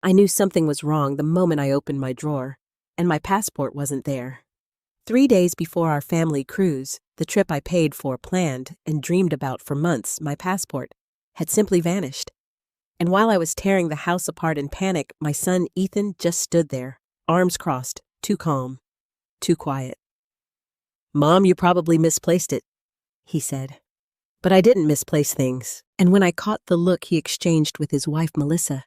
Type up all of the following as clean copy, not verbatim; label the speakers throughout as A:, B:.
A: I knew something was wrong the moment I opened my drawer, and my passport wasn't there. 3 days before our family cruise, the trip I paid for, planned, and dreamed about for months, my passport had simply vanished. And while I was tearing the house apart in panic, my son Ethan just stood there, arms crossed, too calm, too quiet. "Mom, you probably misplaced it," he said. But I didn't misplace things, and when I caught the look he exchanged with his wife Melissa,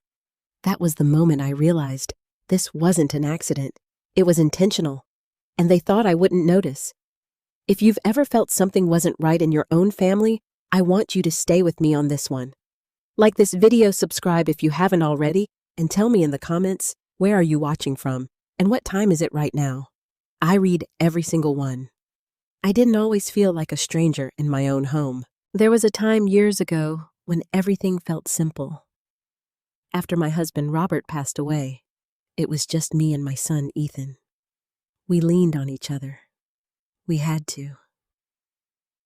A: that was the moment I realized this wasn't an accident. It was intentional, and they thought I wouldn't notice. If you've ever felt something wasn't right in your own family, I want you to stay with me on this one. Like this video, subscribe if you haven't already, and tell me in the comments, where are you watching from, and what time is it right now? I read every single one. I didn't always feel like a stranger in my own home. There was a time years ago when everything felt simple. After my husband Robert passed away, it was just me and my son Ethan. We leaned on each other. We had to.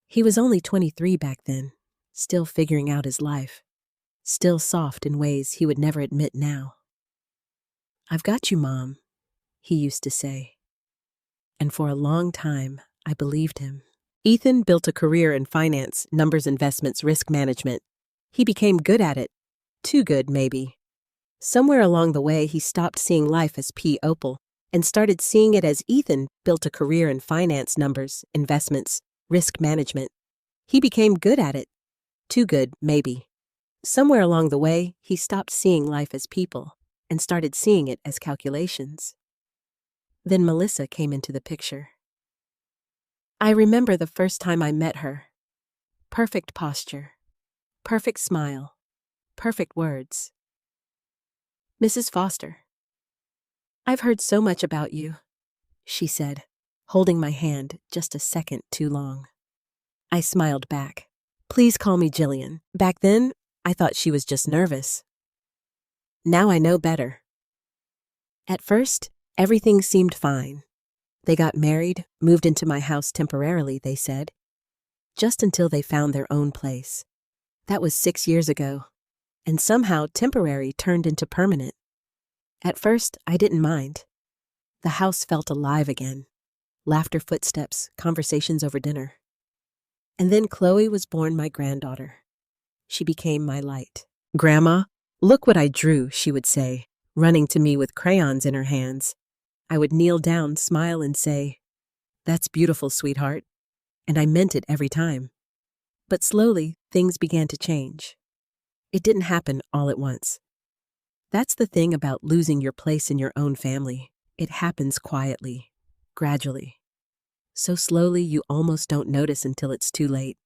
A: He was only 23 back then, still figuring out his life, still soft in ways he would never admit now. "I've got you, Mom," he used to say. And for a long time, I believed him. Ethan built a career in finance, numbers, investments, risk management. He became good at it. Too good, maybe. Somewhere along the way, he stopped seeing life as P. Opal and started seeing it as Ethan built a career in finance, numbers, investments, risk management. He became good at it. Too good, maybe. Somewhere along the way, he stopped seeing life as people and started seeing it as calculations. Then Melissa came into the picture. I remember the first time I met her. Perfect posture, perfect smile, perfect words. "Mrs. Foster, I've heard so much about you," she said, holding my hand just a second too long. I smiled back. "Please call me Gillian." Back then, I thought she was just nervous. Now I know better. At first, everything seemed fine. They got married, moved into my house temporarily, they said, just until they found their own place. That was 6 years ago, and somehow temporary turned into permanent. At first, I didn't mind. The house felt alive again. Laughter, footsteps, conversations over dinner. And then Chloe was born, my granddaughter. She became my light. "Grandma, look what I drew," she would say, running to me with crayons in her hands. I would kneel down, smile, and say, "That's beautiful, sweetheart." And I meant it every time. But slowly, things began to change. It didn't happen all at once. That's the thing about losing your place in your own family. It happens quietly, gradually. So slowly you almost don't notice until it's too late.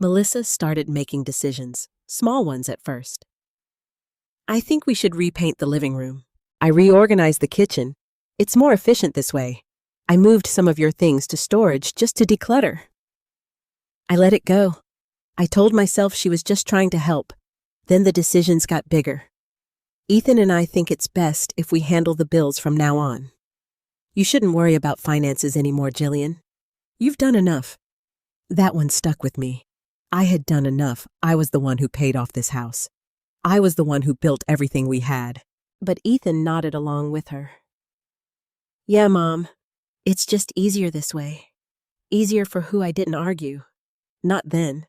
A: Melissa started making decisions, small ones at first. "I think we should repaint the living room. I reorganized the kitchen. It's more efficient this way. I moved some of your things to storage just to declutter." I let it go. I told myself she was just trying to help. Then the decisions got bigger. "Ethan and I think it's best if we handle the bills from now on. You shouldn't worry about finances anymore, Gillian. You've done enough." That one stuck with me. I had done enough. I was the one who paid off this house. I was the one who built everything we had. But Ethan nodded along with her. "Yeah, Mom, it's just easier this way. Easier for who I didn't argue. Not then.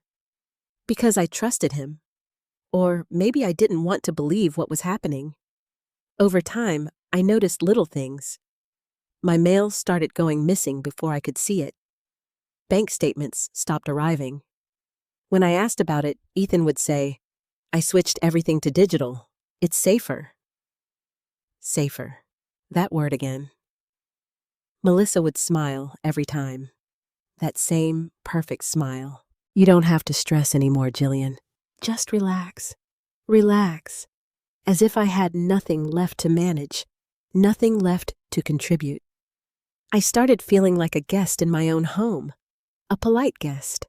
A: Because I trusted him. Or maybe I didn't want to believe what was happening. Over time, I noticed little things. My mail started going missing before I could see it. Bank statements stopped arriving. When I asked about it, Ethan would say, "I switched everything to digital. It's safer." Safer. That word again. Melissa would smile every time. That same perfect smile. "You don't have to stress anymore, Gillian. Just relax. Relax." As if I had nothing left to manage, nothing left to contribute. I started feeling like a guest in my own home. A polite guest.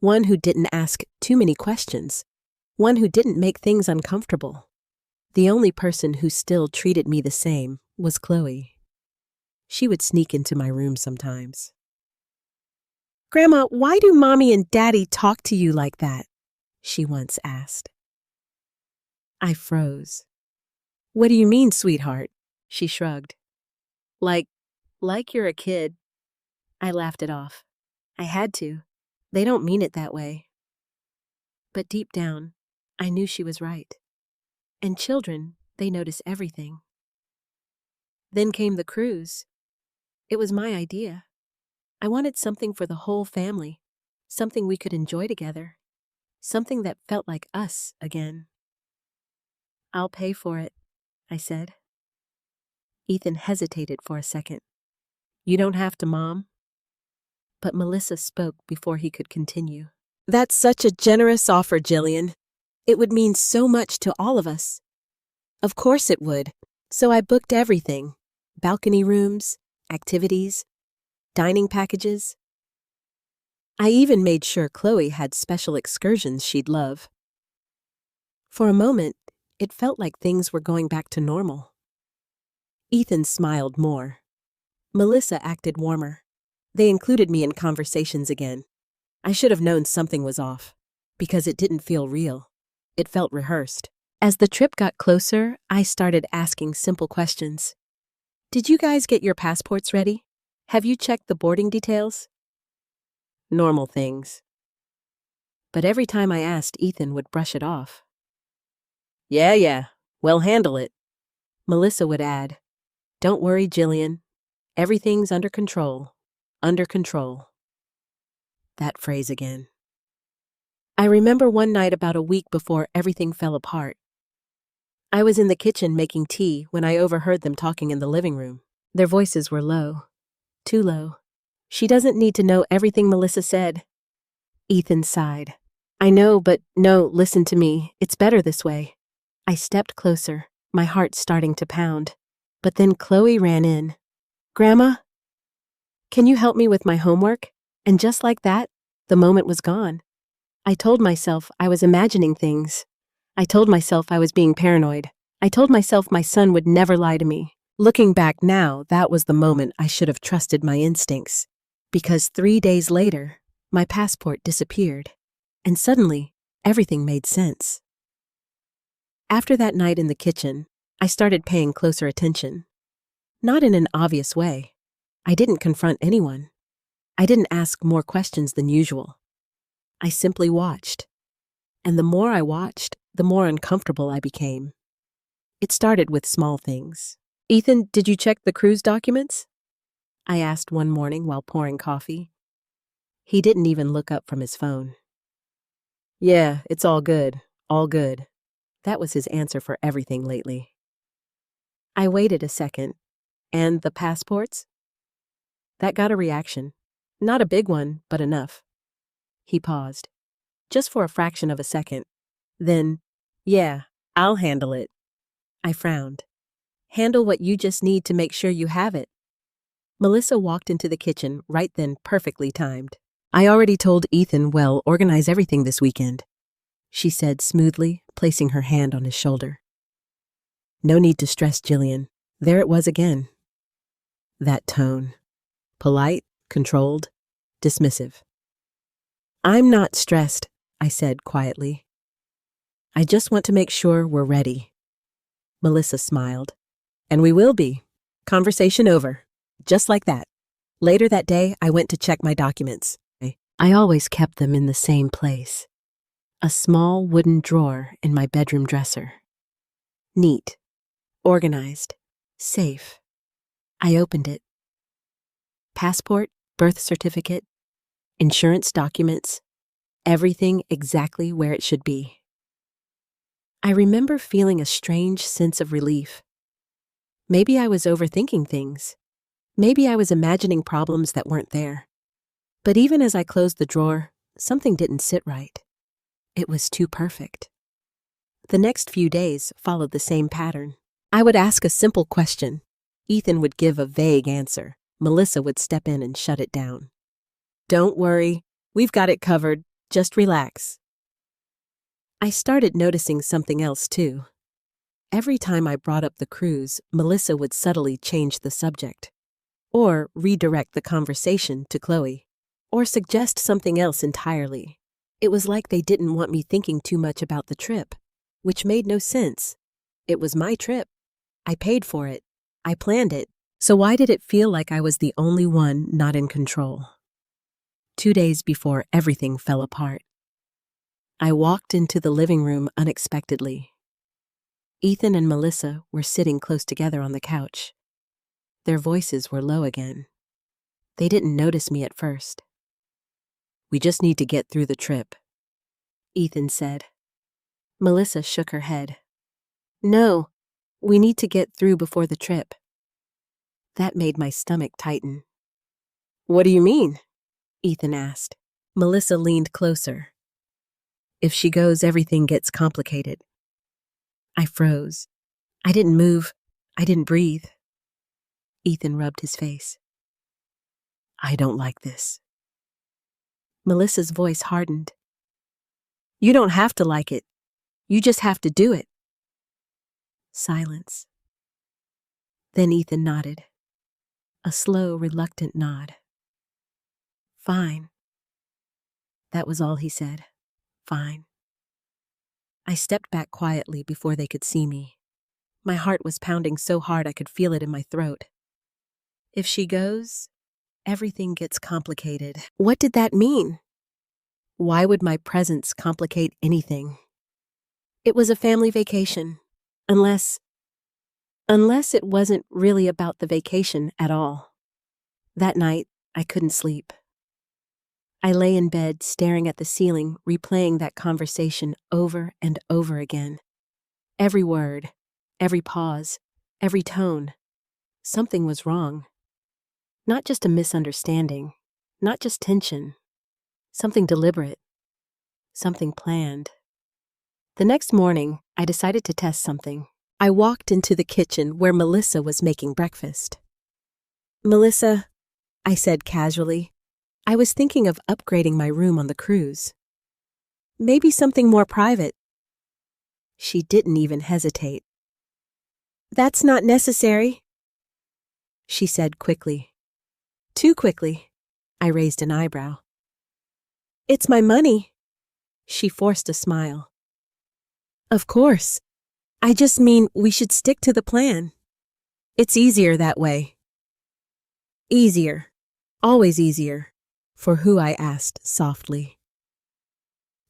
A: One who didn't ask too many questions. One who didn't make things uncomfortable. The only person who still treated me the same was Chloe. She would sneak into my room sometimes. "Grandma, why do Mommy and Daddy talk to you like that?" she once asked. I froze. What do you mean, sweetheart? She shrugged. Like you're a kid. I laughed it off. I had to. They don't mean it that way. But deep down, I knew she was right. And children, they notice everything. Then came the cruise. It was my idea. I wanted something for the whole family, something we could enjoy together, something that felt like us again. I'll pay for it, I said. Ethan hesitated for a second. You don't have to, Mom. But Melissa spoke before he could continue. That's such a generous offer, Gillian. It would mean so much to all of us. Of course it would. So I booked everything. Balcony rooms, activities, dining packages. I even made sure Chloe had special excursions she'd love. For a moment, it felt like things were going back to normal. Ethan smiled more. Melissa acted warmer. They included me in conversations again. I should have known something was off, because it didn't feel real. It felt rehearsed. As the trip got closer, I started asking simple questions. Did you guys get your passports ready? Have you checked the boarding details? Normal things. But every time I asked, Ethan would brush it off. Yeah, we'll handle it. Melissa would add, Don't worry, Gillian. Everything's under control. Under control. That phrase again. I remember one night about a week before everything fell apart. I was in the kitchen making tea when I overheard them talking in the living room. Their voices were low. Too low. She doesn't need to know everything Melissa said. Ethan sighed. I know, but no, listen to me. It's better this way. I stepped closer, my heart starting to pound. But then Chloe ran in. Grandma? Can you help me with my homework? And just like that, the moment was gone. I told myself I was imagining things. I told myself I was being paranoid. I told myself my son would never lie to me. Looking back now, that was the moment I should have trusted my instincts. Because 3 days later, my passport disappeared. And suddenly, everything made sense. After that night in the kitchen, I started paying closer attention. Not in an obvious way. I didn't confront anyone. I didn't ask more questions than usual. I simply watched. And the more I watched, the more uncomfortable I became. It started with small things. Ethan, did you check the cruise documents? I asked one morning while pouring coffee. He didn't even look up from his phone. Yeah, it's all good. All good. That was his answer for everything lately. I waited a second. And the passports? That got a reaction. Not a big one, but enough. He paused. Just for a fraction of a second. Then, yeah, I'll handle it. I frowned. Handle what you just need to make sure you have it. Melissa walked into the kitchen right then, perfectly timed. I already told Ethan we'll organize everything this weekend, she said smoothly, placing her hand on his shoulder. No need to stress, Gillian. There it was again. That tone. Polite, controlled, dismissive. I'm not stressed, I said quietly. I just want to make sure we're ready. Melissa smiled. And we will be. Conversation over. Just like that. Later that day, I went to check my documents. I always kept them in the same place. A small wooden drawer in my bedroom dresser. Neat. Organized. Safe. I opened it. Passport, birth certificate, insurance documents, everything exactly where it should be. I remember feeling a strange sense of relief. Maybe I was overthinking things. Maybe I was imagining problems that weren't there. But even as I closed the drawer, something didn't sit right. It was too perfect. The next few days followed the same pattern. I would ask a simple question. Ethan would give a vague answer. Melissa would step in and shut it down. Don't worry, we've got it covered. Just relax. I started noticing something else too. Every time I brought up the cruise, Melissa would subtly change the subject, or redirect the conversation to Chloe, or suggest something else entirely. It was like they didn't want me thinking too much about the trip, which made no sense. It was my trip. I paid for it. I planned it. So why did it feel like I was the only one not in control? 2 days before everything fell apart, I walked into the living room unexpectedly. Ethan and Melissa were sitting close together on the couch. Their voices were low again. They didn't notice me at first. "We just need to get through the trip," Ethan said. Melissa shook her head. "No, we need to get through before the trip." That made my stomach tighten. "What do you mean?" Ethan asked. Melissa leaned closer. "If she goes, everything gets complicated." I froze. I didn't move. I didn't breathe. Ethan rubbed his face. "I don't like this." Melissa's voice hardened. "You don't have to like it. You just have to do it." Silence. Then Ethan nodded. A slow, reluctant nod. "Fine." That was all he said. Fine. I stepped back quietly before they could see me. My heart was pounding so hard I could feel it in my throat. If she goes, everything gets complicated. What did that mean? Why would my presence complicate anything? It was a family vacation, unless it wasn't really about the vacation at all. That night, I couldn't sleep. I lay in bed staring at the ceiling, replaying that conversation over and over again. Every word, every pause, every tone. Something was wrong. Not just a misunderstanding, not just tension. Something deliberate. Something planned. The next morning, I decided to test something. I walked into the kitchen where Melissa was making breakfast. "Melissa," I said casually, "I was thinking of upgrading my room on the cruise. Maybe something more private." She didn't even hesitate. "That's not necessary," she said quickly. Too quickly. I raised an eyebrow. "It's my money." She forced a smile. "Of course. I just mean we should stick to the plan. It's easier that way." "Easier. Always easier." For who, I asked softly.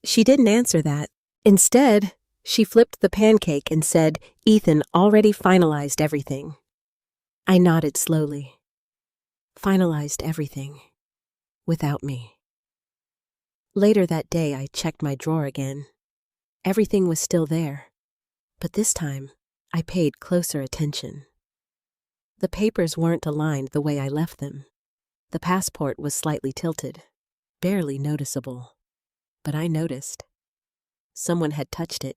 A: She didn't answer that. Instead, she flipped the pancake and said Ethan already finalized everything. I nodded slowly. Finalized everything. Without me. Later that day, I checked my drawer again. Everything was still there. But this time, I paid closer attention. The papers weren't aligned the way I left them. The passport was slightly tilted, barely noticeable. But I noticed. Someone had touched it,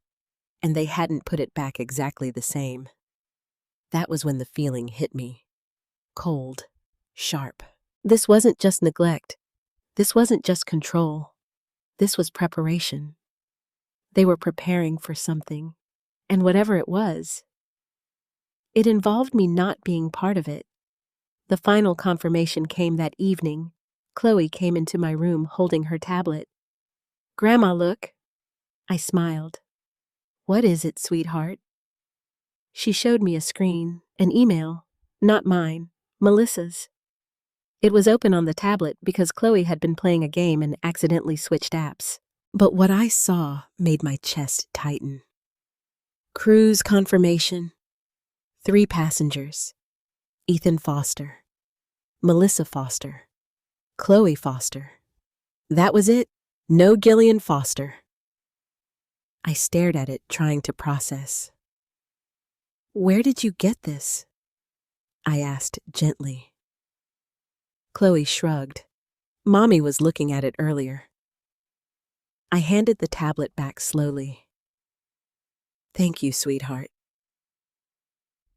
A: and they hadn't put it back exactly the same. That was when the feeling hit me. Cold, sharp. This wasn't just neglect. This wasn't just control. This was preparation. They were preparing for something, and whatever it was, it involved me not being part of it. The final confirmation came that evening. Chloe came into my room holding her tablet. "Grandma, look." I smiled. "What is it, sweetheart?" She showed me a screen, an email, not mine, Melissa's. It was open on the tablet because Chloe had been playing a game and accidentally switched apps. But what I saw made my chest tighten. Cruise confirmation. 3 passengers. Ethan Foster. Melissa Foster. Chloe Foster. That was it. No Gillian Foster. I stared at it, trying to process. "Where did you get this?" I asked gently. Chloe shrugged. Mommy was looking at it earlier. I handed the tablet back slowly. "Thank you, sweetheart."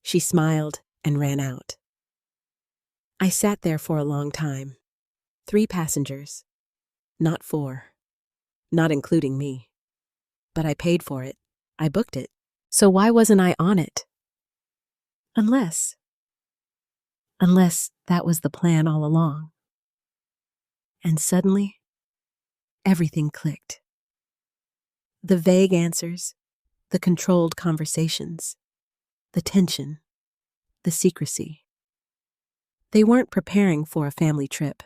A: She smiled and ran out. I sat there for a long time. 3 passengers. Not 4. Not including me. But I paid for it. I booked it. So why wasn't I on it? Unless that was the plan all along. And suddenly, everything clicked. The vague answers, the controlled conversations, the tension. the secrecy. They weren't preparing for a family trip.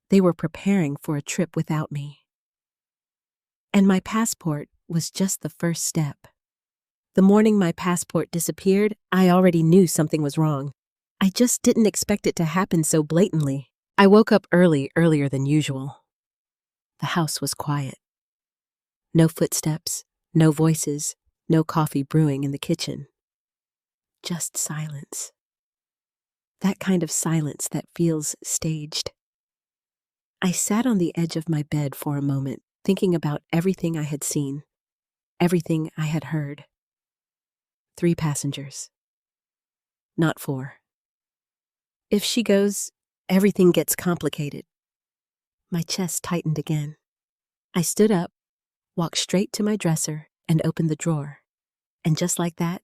A: They were preparing for a trip without me. And my passport was just the first step. The morning my passport disappeared, I already knew something was wrong. I just didn't expect it to happen so blatantly. I woke up earlier than usual. The house was quiet. No footsteps, no voices, no coffee brewing in the kitchen. Just silence. That kind of silence that feels staged. I sat on the edge of my bed for a moment, thinking about everything I had seen, everything I had heard. 3 passengers. Not 4. If she goes, everything gets complicated. My chest tightened again. I stood up, walked straight to my dresser, and opened the drawer. And just like that,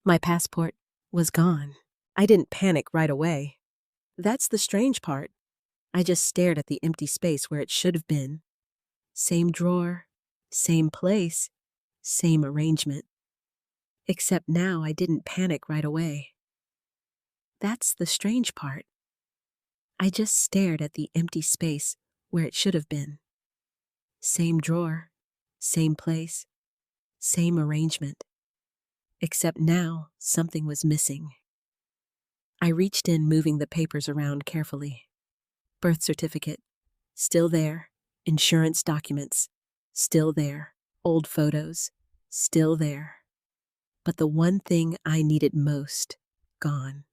A: my passport was gone. I didn't panic right away. That's the strange part. I just stared at the empty space where it should have been. Same drawer, same place, same arrangement. Except now I didn't panic right away. That's the strange part. I just stared at the empty space where it should have been. Same drawer, same place, same arrangement. Except now something was missing. I reached in, moving the papers around carefully. Birth certificate, still there. Insurance documents, still there. Old photos, still there. But the one thing I needed most, gone.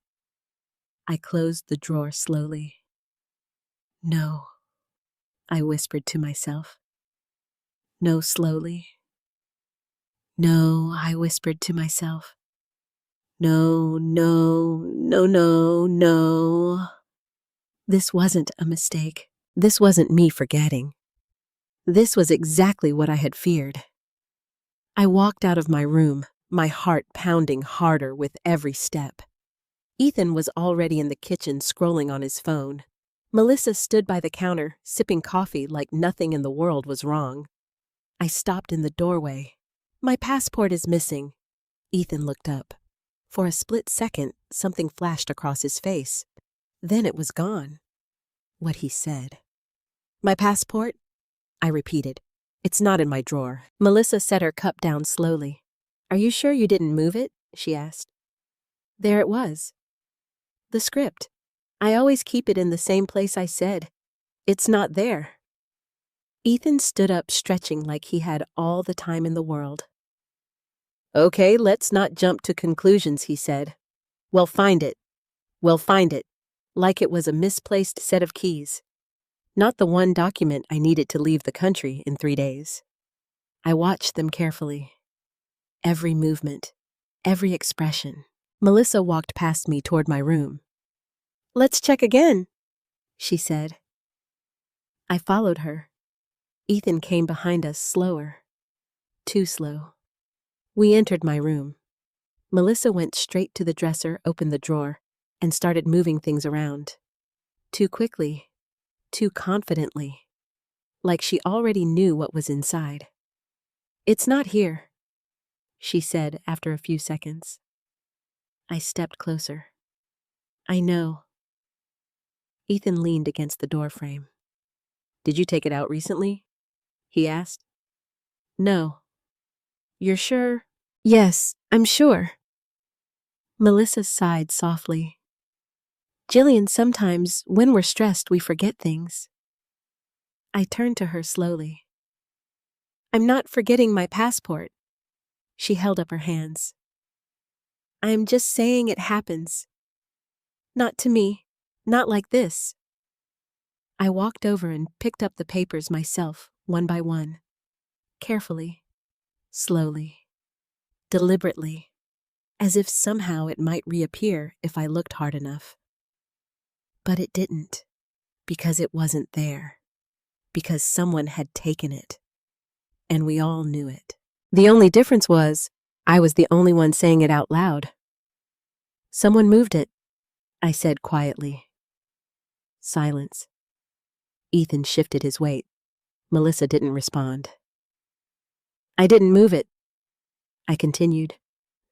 A: I closed the drawer slowly. No, I whispered to myself. No, slowly. No, I whispered to myself. No, no, no, no, no. This wasn't a mistake. This wasn't me forgetting. This was exactly what I had feared. I walked out of my room, my heart pounding harder with every step. Ethan was already in the kitchen scrolling on his phone. Melissa stood by the counter, sipping coffee like nothing in the world was wrong. I stopped in the doorway. My passport is missing. Ethan looked up. For a split second, something flashed across his face. Then it was gone. What he said. My passport? I repeated. It's not in my drawer. Melissa set her cup down slowly. Are you sure you didn't move it? She asked. There it was. The script. I always keep it in the same place I said. It's not there. Ethan stood up, stretching like he had all the time in the world. Okay, let's not jump to conclusions, he said. We'll find it. We'll find it. Like it was a misplaced set of keys. Not the one document I needed to leave the country in 3 days. I watched them carefully. Every movement, every expression. Melissa walked past me toward my room. Let's check again, she said. I followed her. Ethan came behind us slower. Too slow. We entered my room. Melissa went straight to the dresser, opened the drawer, and started moving things around. Too quickly. Too confidently, like she already knew what was inside. It's not here, she said after a few seconds. I stepped closer. I know. Ethan leaned against the doorframe. Did you take it out recently? He asked. No. You're sure? Yes, I'm sure. Melissa sighed softly. Gillian, sometimes, when we're stressed, we forget things. I turned to her slowly. I'm not forgetting my passport. She held up her hands. I'm just saying it happens. Not to me, not like this. I walked over and picked up the papers myself, one by one. Carefully, slowly, deliberately, as if somehow it might reappear if I looked hard enough. But it didn't, because it wasn't there, because someone had taken it, and we all knew it. The only difference was, I was the only one saying it out loud. Someone moved it, I said quietly. Silence. Ethan shifted his weight. Melissa didn't respond. I didn't move it, I continued.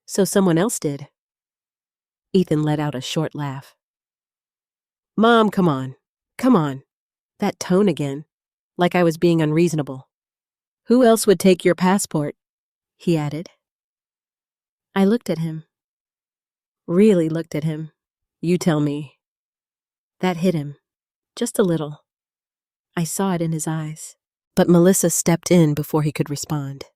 A: So someone else did. Ethan let out a short laugh. Mom, come on. Come on. That tone again. Like I was being unreasonable. Who else would take your passport? He added. I looked at him. Really looked at him. You tell me. That hit him. Just a little. I saw it in his eyes. But Melissa stepped in before he could respond.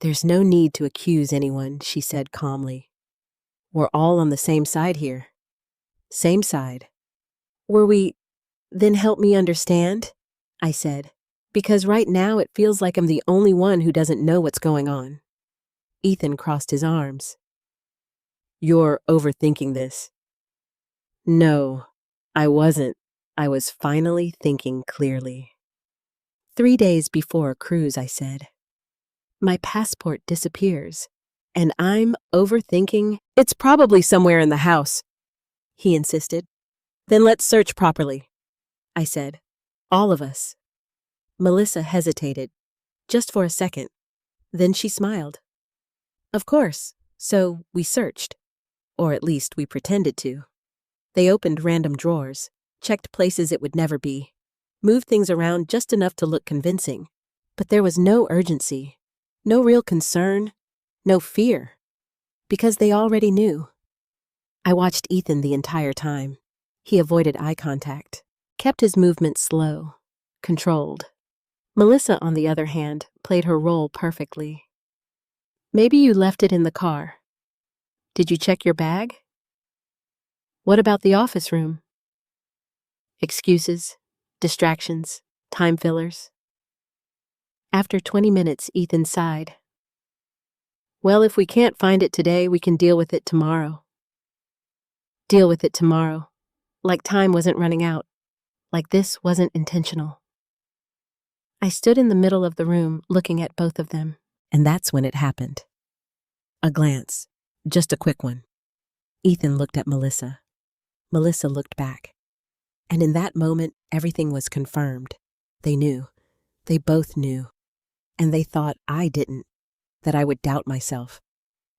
A: There's no need to accuse anyone, she said calmly. We're all on the same side here. Same side. Were we? Then help me understand, I said, because right now it feels like I'm the only one who doesn't know what's going on. Ethan crossed his arms. You're overthinking this. No, I wasn't. I was finally thinking clearly. 3 days before a cruise, I said. My passport disappears, and I'm overthinking. It's probably somewhere in the house, he insisted. Then let's search properly, I said. All of us. Melissa hesitated, just for a second. Then she smiled. Of course, so we searched. Or at least we pretended to. They opened random drawers, checked places it would never be, moved things around just enough to look convincing. But there was no urgency, no real concern, no fear, because they already knew. I watched Ethan the entire time. He avoided eye contact, kept his movements slow, controlled. Melissa, on the other hand, played her role perfectly. Maybe you left it in the car. Did you check your bag? What about the office room? Excuses, distractions, time fillers. After 20 minutes, Ethan sighed. Well, if we can't find it today, we can deal with it tomorrow. Deal with it tomorrow. Like time wasn't running out. Like this wasn't intentional. I stood in the middle of the room, looking at both of them. And that's when it happened. A glance. Just a quick one. Ethan looked at Melissa. Melissa looked back. And in that moment, everything was confirmed. They knew. They both knew. And they thought I didn't. That I would doubt myself.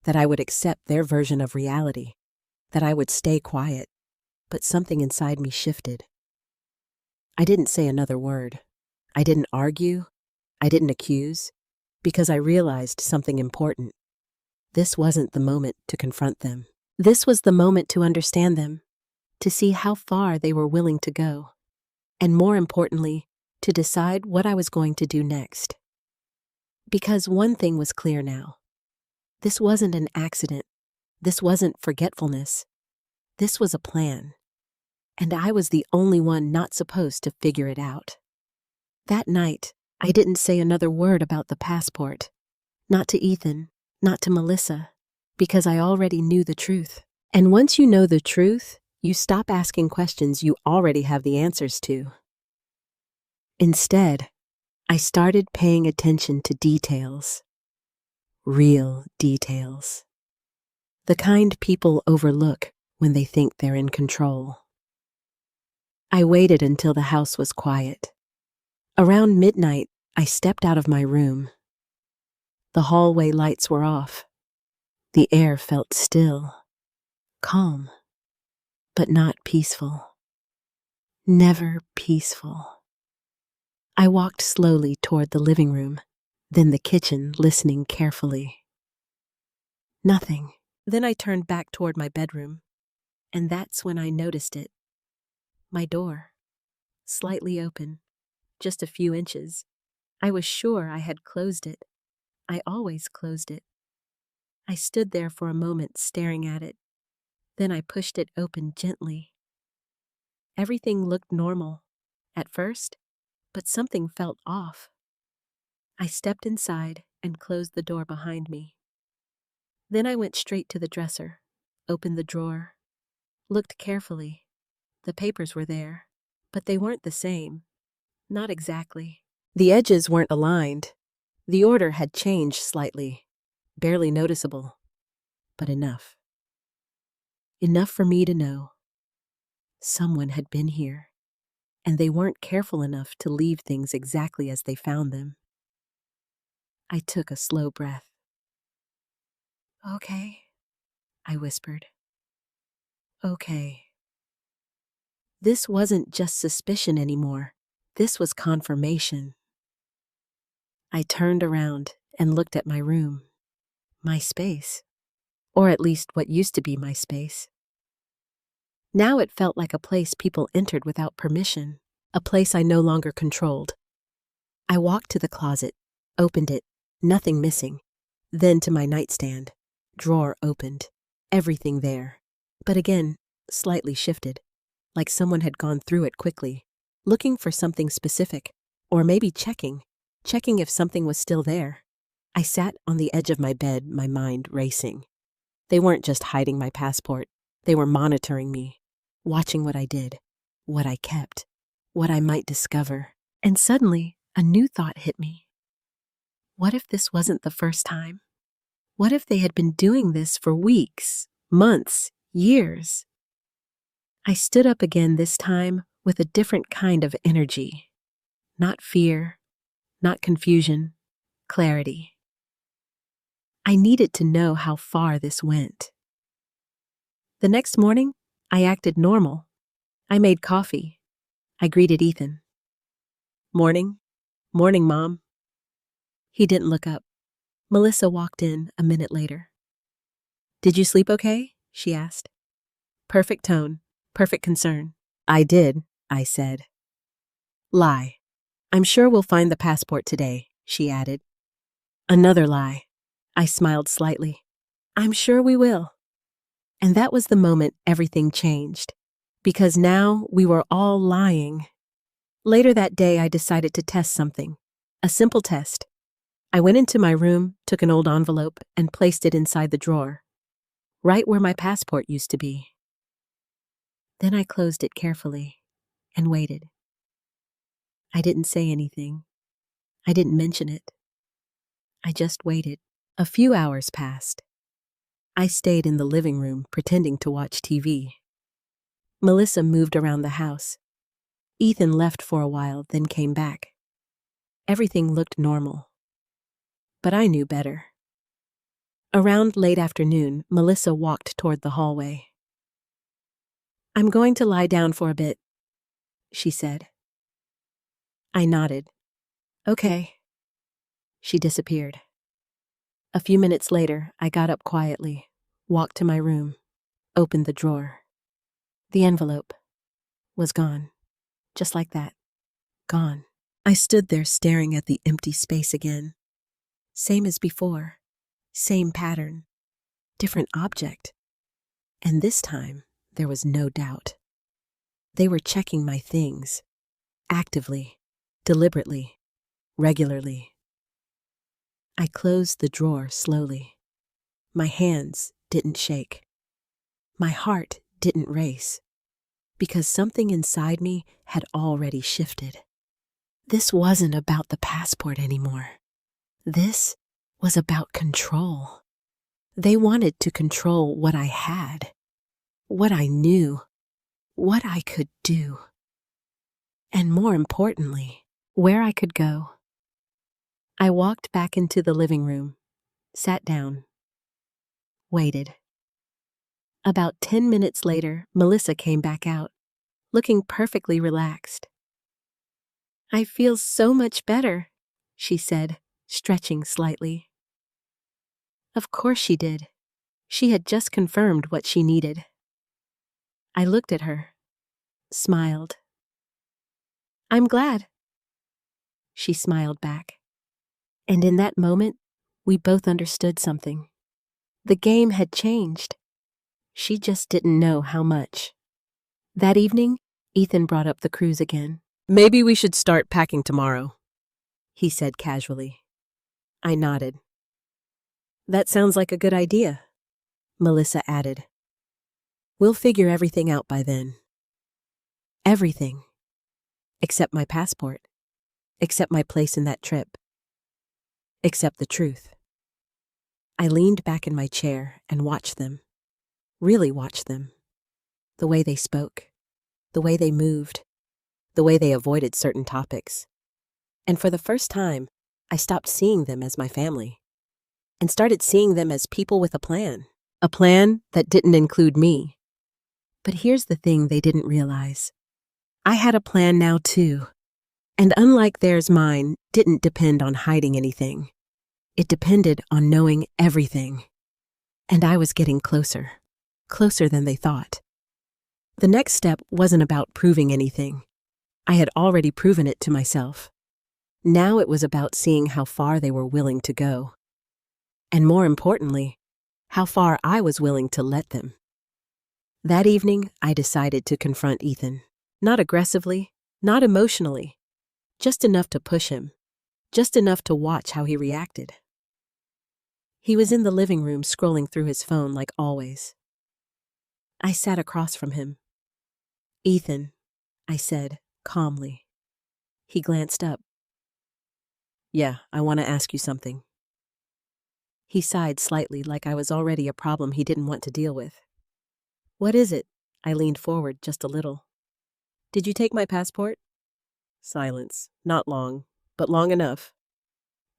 A: That I would accept their version of reality. That I would stay quiet. But something inside me shifted. I didn't say another word. I didn't argue. I didn't accuse. Because I realized something important. This wasn't the moment to confront them. This was the moment to understand them, to see how far they were willing to go, and more importantly, to decide what I was going to do next. Because one thing was clear now. This wasn't an accident. This wasn't forgetfulness. This was a plan. And I was the only one not supposed to figure it out. That night, I didn't say another word about the passport. Not to Ethan, not to Melissa, because I already knew the truth. And once you know the truth, you stop asking questions you already have the answers to. Instead, I started paying attention to details. Real details. The kind people overlook when they think they're in control. I waited until the house was quiet. Around midnight, I stepped out of my room. The hallway lights were off. The air felt still, calm, but not peaceful. Never peaceful. I walked slowly toward the living room, then the kitchen, listening carefully. Nothing. Then I turned back toward my bedroom, and that's when I noticed it. My door, slightly open, just a few inches. I was sure I had closed it. I always closed it. I stood there for a moment staring at it. Then I pushed it open gently. Everything looked normal, at first, but something felt off. I stepped inside and closed the door behind me. Then I went straight to the dresser, opened the drawer, looked carefully. The papers were there, but they weren't the same. Not exactly. The edges weren't aligned. The order had changed slightly, barely noticeable, but enough. Enough for me to know. Someone had been here, and they weren't careful enough to leave things exactly as they found them. I took a slow breath. Okay, I whispered. Okay. This wasn't just suspicion anymore. This was confirmation. I turned around and looked at my room. My space. Or at least what used to be my space. Now it felt like a place people entered without permission. A place I no longer controlled. I walked to the closet, opened it, nothing missing. Then to my nightstand. Drawer opened. Everything there. But again, slightly shifted. Like someone had gone through it quickly, looking for something specific, or maybe checking if something was still there. I sat on the edge of my bed, my mind racing. They weren't just hiding my passport. They were monitoring me, watching what I did, what I kept, what I might discover. And suddenly, a new thought hit me. What if this wasn't the first time? What if they had been doing this for weeks, months, years? I stood up again this time with a different kind of energy. Not fear, not confusion, clarity. I needed to know how far this went. The next morning, I acted normal. I made coffee. I greeted Ethan. Morning. Morning, Mom. He didn't look up. Melissa walked in a minute later. Did you sleep okay? She asked. Perfect tone, perfect concern. I did, I said. Lie. I'm sure we'll find the passport today, she added. Another lie. I smiled slightly. I'm sure we will. And that was the moment everything changed. Because now we were all lying. Later that day, I decided to test something. A simple test. I went into my room, took an old envelope, and placed it inside the drawer, right where my passport used to be. Then I closed it carefully and waited. I didn't say anything. I didn't mention it. I just waited. A few hours passed. I stayed in the living room pretending to watch TV. Melissa moved around the house. Ethan left for a while, then came back. Everything looked normal. But I knew better. Around late afternoon, Melissa walked toward the hallway. I'm going to lie down for a bit, she said. I nodded. Okay. She disappeared. A few minutes later, I got up quietly, walked to my room, opened the drawer. The envelope was gone. Just like that. Gone. I stood there staring at the empty space again. Same as before. Same pattern. Different object. And this time, there was no doubt. They were checking my things. Actively. Deliberately. Regularly. I closed the drawer slowly. My hands didn't shake. My heart didn't race. Because something inside me had already shifted. This wasn't about the passport anymore. This was about control. They wanted to control what I had, what I knew, what I could do, and more importantly, where I could go. I walked back into the living room, sat down, waited. About 10 minutes later, Melissa came back out, looking perfectly relaxed. I feel so much better, she said, stretching slightly. Of course she did. She had just confirmed what she needed. I looked at her, smiled. I'm glad. She smiled back. And in that moment, we both understood something. The game had changed. She just didn't know how much. That evening, Ethan brought up the cruise again. Maybe we should start packing tomorrow, he said casually. I nodded. That sounds like a good idea, Melissa added. We'll figure everything out by then. Everything. Except my passport. Except my place in that trip. Except the truth. I leaned back in my chair and watched them. Really watched them. The way they spoke. The way they moved. The way they avoided certain topics. And for the first time, I stopped seeing them as my family. And started seeing them as people with a plan. A plan that didn't include me. But here's the thing they didn't realize. I had a plan now too. And unlike theirs, mine didn't depend on hiding anything. It depended on knowing everything. And I was getting closer. Closer than they thought. The next step wasn't about proving anything. I had already proven it to myself. Now it was about seeing how far they were willing to go. And more importantly, how far I was willing to let them. That evening, I decided to confront Ethan. Not aggressively, not emotionally. Just enough to push him. Just enough to watch how he reacted. He was in the living room scrolling through his phone like always. I sat across from him. "Ethan," I said, calmly. He glanced up. "Yeah, I want to ask you something." He sighed slightly like I was already a problem he didn't want to deal with. "What is it?" I leaned forward just a little. "Did you take my passport?" Silence. Not long, but long enough.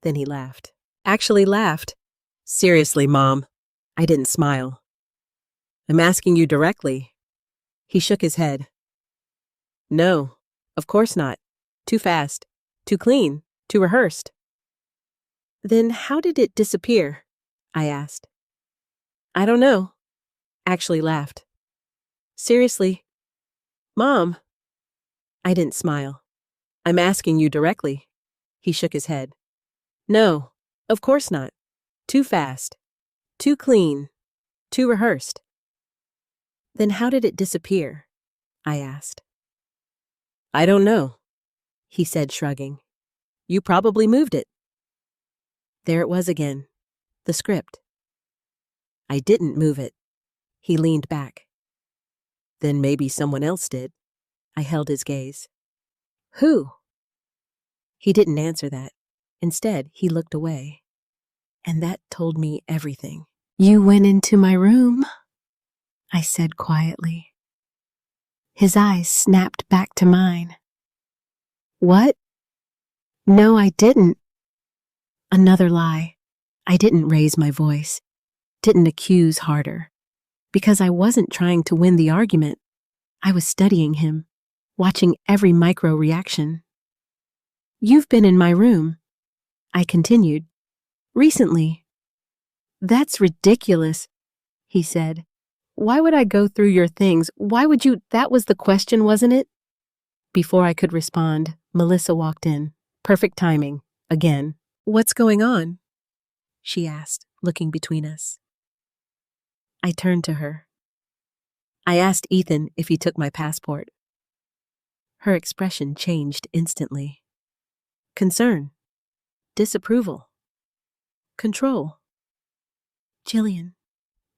A: Then he laughed. Actually laughed. "Seriously, Mom." I didn't smile. "I'm asking you directly." He shook his head. "No, of course not. Too fast. Too clean. Too rehearsed." "Then how did it disappear?" I asked. "I don't know." Actually laughed. "Seriously, Mom." I didn't smile. "I'm asking you directly." He shook his head. "No, of course not. Too fast. Too clean. Too rehearsed." "Then how did it disappear?" I asked. "I don't know," he said, shrugging. "You probably moved it." There it was again. The script. "I didn't move it." He leaned back. "Then maybe someone else did." I held his gaze. "Who?" He didn't answer that. Instead, he looked away. And that told me everything. "You went into my room," I said quietly. His eyes snapped back to mine. "What?" "No, I didn't." Another lie. I didn't raise my voice, didn't accuse harder, because I wasn't trying to win the argument. I was studying him, watching every micro reaction. "You've been in my room," I continued, "recently." "That's ridiculous," he said. "Why would I go through your things? Why would you—" That was the question, wasn't it? Before I could respond, Melissa walked in. Perfect timing. Again. "What's going on?" she asked, looking between us. I turned to her. I asked Ethan if he took my passport. Her expression changed instantly. Concern. Disapproval. Control. "Gillian,"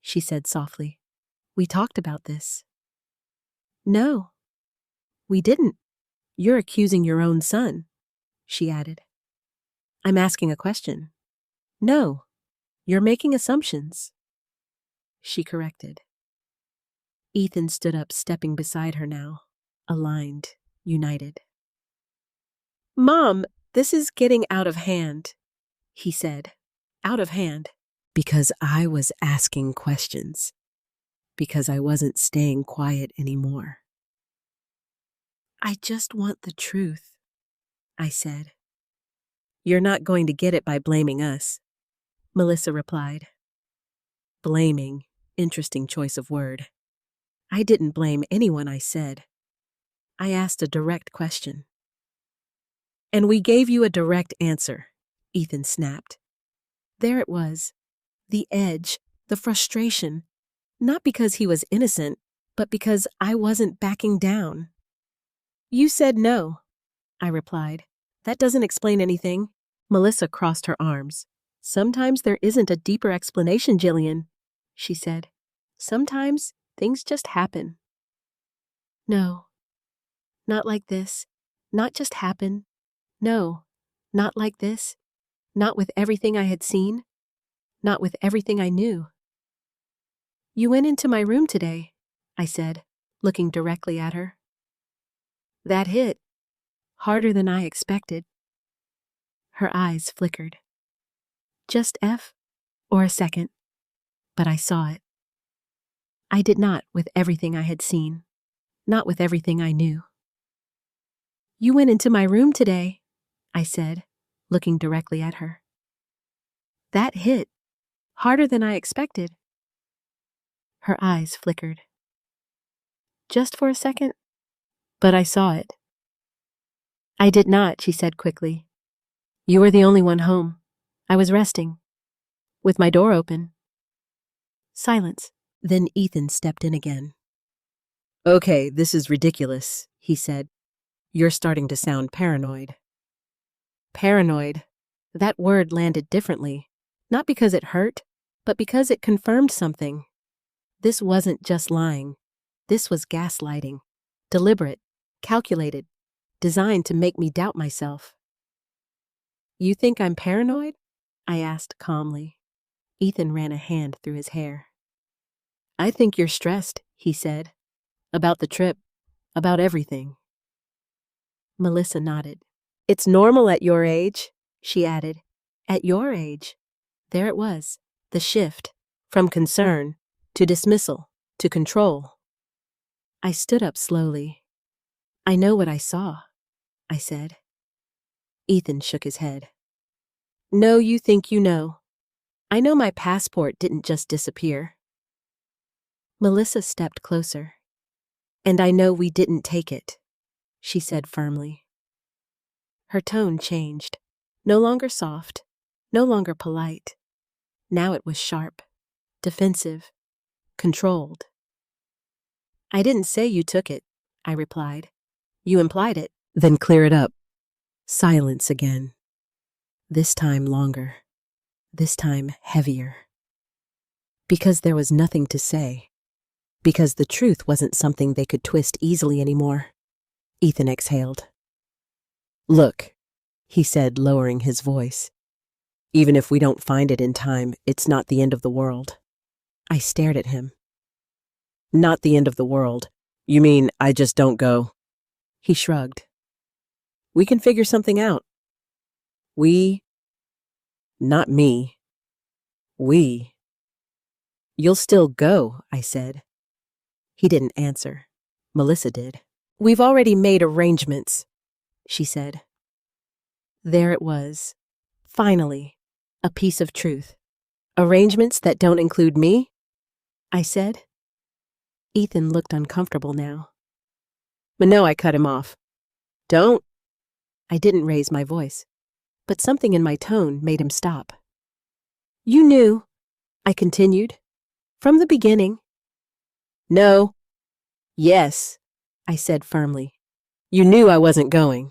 A: she said softly, "we talked about this." "No, we didn't. You're accusing your own son," she added. "I'm asking a question." "No, you're making assumptions," she corrected. Ethan stood up, stepping beside her now, aligned, united. "Mom, this is getting out of hand," he said. Out of hand. Because I was asking questions. Because I wasn't staying quiet anymore. "I just want the truth," I said. "You're not going to get it by blaming us," Melissa replied. Blaming. Interesting choice of word. I didn't blame anyone, I said. I asked a direct question. "And we gave you a direct answer," Ethan snapped. There it was. The edge, the frustration. Not because he was innocent, but because I wasn't backing down. "You said no," I replied. "That doesn't explain anything." Melissa crossed her arms. "Sometimes there isn't a deeper explanation, Gillian," she said. "Sometimes things just happen." No, not like this. Not just happen. No, not like this. Not with everything I had seen. Not with everything I knew. "You went into my room today," I said, looking directly at her. That hit. Harder than I expected. Her eyes flickered. Just F or a second, but I saw it. I did not with everything I had seen, not with everything I knew. You went into my room today, I said, looking directly at her. That hit, harder than I expected. Her eyes flickered. Just for a second, but I saw it. I did not, she said quickly. You were the only one home. I was resting, with my door open. Silence. Then Ethan stepped in again. Okay, this is ridiculous, he said. You're starting to sound paranoid. Paranoid. That word landed differently, not because it hurt, but because it confirmed something. This wasn't just lying. This was gaslighting. Deliberate, calculated, designed to make me doubt myself. You think I'm paranoid? I asked calmly. Ethan ran a hand through his hair. I think you're stressed, he said. About the trip, about everything. Melissa nodded. It's normal at your age, she added. At your age. There it was, the shift, from concern to dismissal to control. I stood up slowly. I know what I saw, I said. Ethan shook his head. No, you think you know. I know my passport didn't just disappear. Melissa stepped closer. And I know we didn't take it, she said firmly. Her tone changed, no longer soft, no longer polite. Now it was sharp, defensive, controlled. I didn't say you took it, I replied. You implied it. Then clear it up. Silence again. This time longer. This time heavier. Because there was nothing to say. Because the truth wasn't something they could twist easily anymore. Ethan exhaled. Look, he said, lowering his voice. Even if we don't find it in time, it's not the end of the world. I stared at him. Not the end of the world. You mean I just don't go? He shrugged. We can figure something out. We? Not me. We. You'll still go, I said. He didn't answer. Melissa did. We've already made arrangements, she said. There it was. Finally, a piece of truth. Arrangements that don't include me? I said. Ethan looked uncomfortable now. But no, I cut him off. Don't. I didn't raise my voice, but something in my tone made him stop. You knew, I continued, from the beginning. No. Yes, I said firmly. You knew I wasn't going.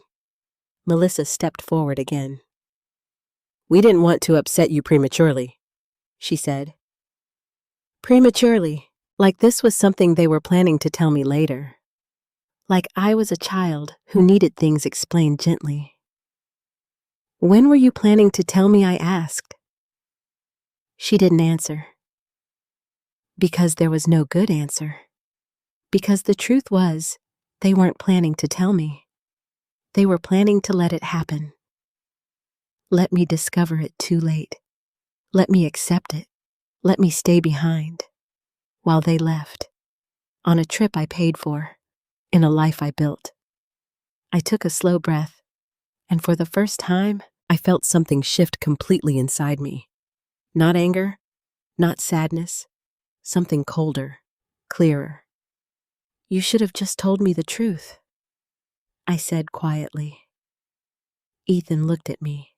A: Melissa stepped forward again. We didn't want to upset you prematurely, she said. Prematurely, like this was something they were planning to tell me later. Like I was a child who needed things explained gently. When were you planning to tell me? I asked. She didn't answer. Because there was no good answer. Because the truth was, they weren't planning to tell me. They were planning to let it happen. Let me discover it too late. Let me accept it. Let me stay behind. While they left. On a trip I paid for. In a life I built. I took a slow breath, and for the first time, I felt something shift completely inside me. Not anger, not sadness, something colder, clearer. You should have just told me the truth, I said quietly. Ethan looked at me.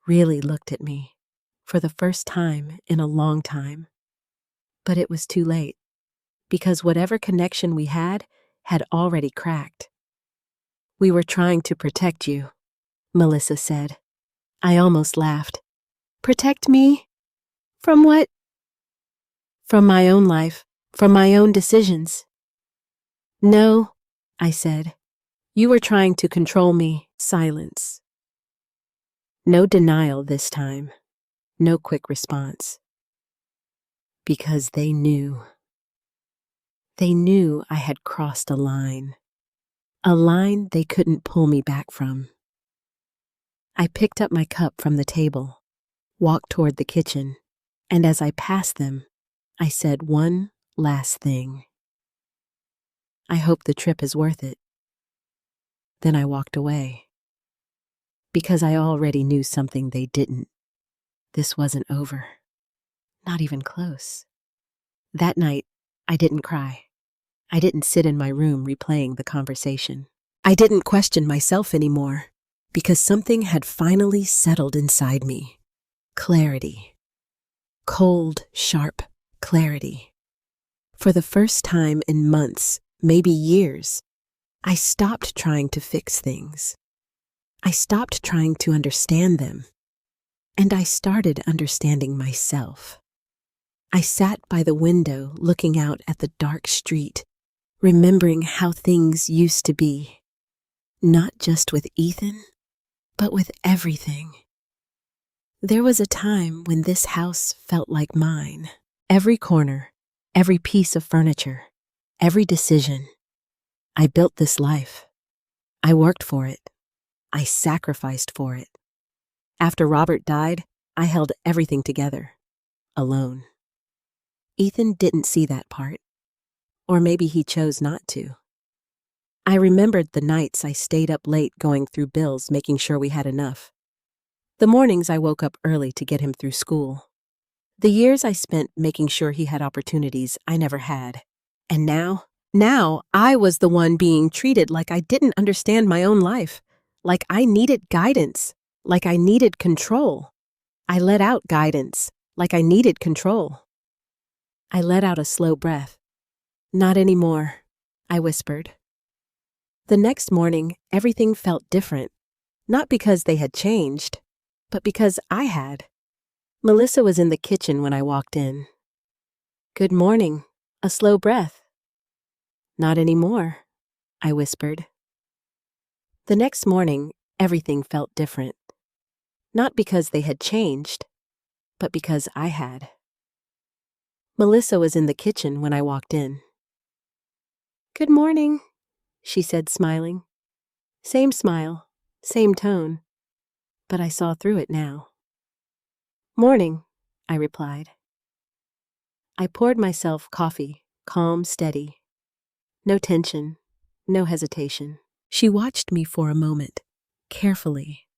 A: Really looked at me, for the first time in a long time. But it was too late, because whatever connection we had already cracked. We were trying to protect you, Melissa said. I almost laughed. Protect me? From what? From my own life, from my own decisions. No, I said. You were trying to control me. Silence. No denial this time. No quick response. Because they knew. They knew I had crossed a line. A line they couldn't pull me back from. I picked up my cup from the table, walked toward the kitchen, and as I passed them, I said one Last thing. I hope the trip is worth it. Then I walked away. Because I already knew something they didn't. This wasn't over. Not even close. That night, I didn't cry. I didn't sit in my room replaying the conversation. I didn't question myself anymore, because something had finally settled inside me. Clarity. Cold, sharp clarity. For the first time in months, maybe years, I stopped trying to fix things. I stopped trying to understand them. And I started understanding myself. I sat by the window looking out at the dark street, remembering how things used to be. Not just with Ethan, but with everything. There was a time when this house felt like mine. Every corner, every piece of furniture, every decision. I built this life. I worked for it. I sacrificed for it. After Robert died, I held everything together, alone. Ethan didn't see that part, or maybe he chose not to. I remembered the nights I stayed up late going through bills, making sure we had enough. The mornings I woke up early to get him through school. The years I spent making sure he had opportunities I never had. And now I was the one being treated like I didn't understand my own life, like I needed guidance, like I needed control. I let out guidance, like I needed control. I let out a slow breath. Not anymore, I whispered. The next morning, everything felt different, not because they had changed, but because I had. Melissa was in the kitchen when I walked in. Good morning, a slow breath. Not anymore, I whispered. The next morning, everything felt different, not because they had changed, but because I had. Melissa was in the kitchen when I walked in. Good morning, she said, smiling. Same smile, same tone, but I saw through it now. Morning, I replied. I poured myself coffee, calm, steady. No tension, no hesitation. She watched me for a moment, carefully,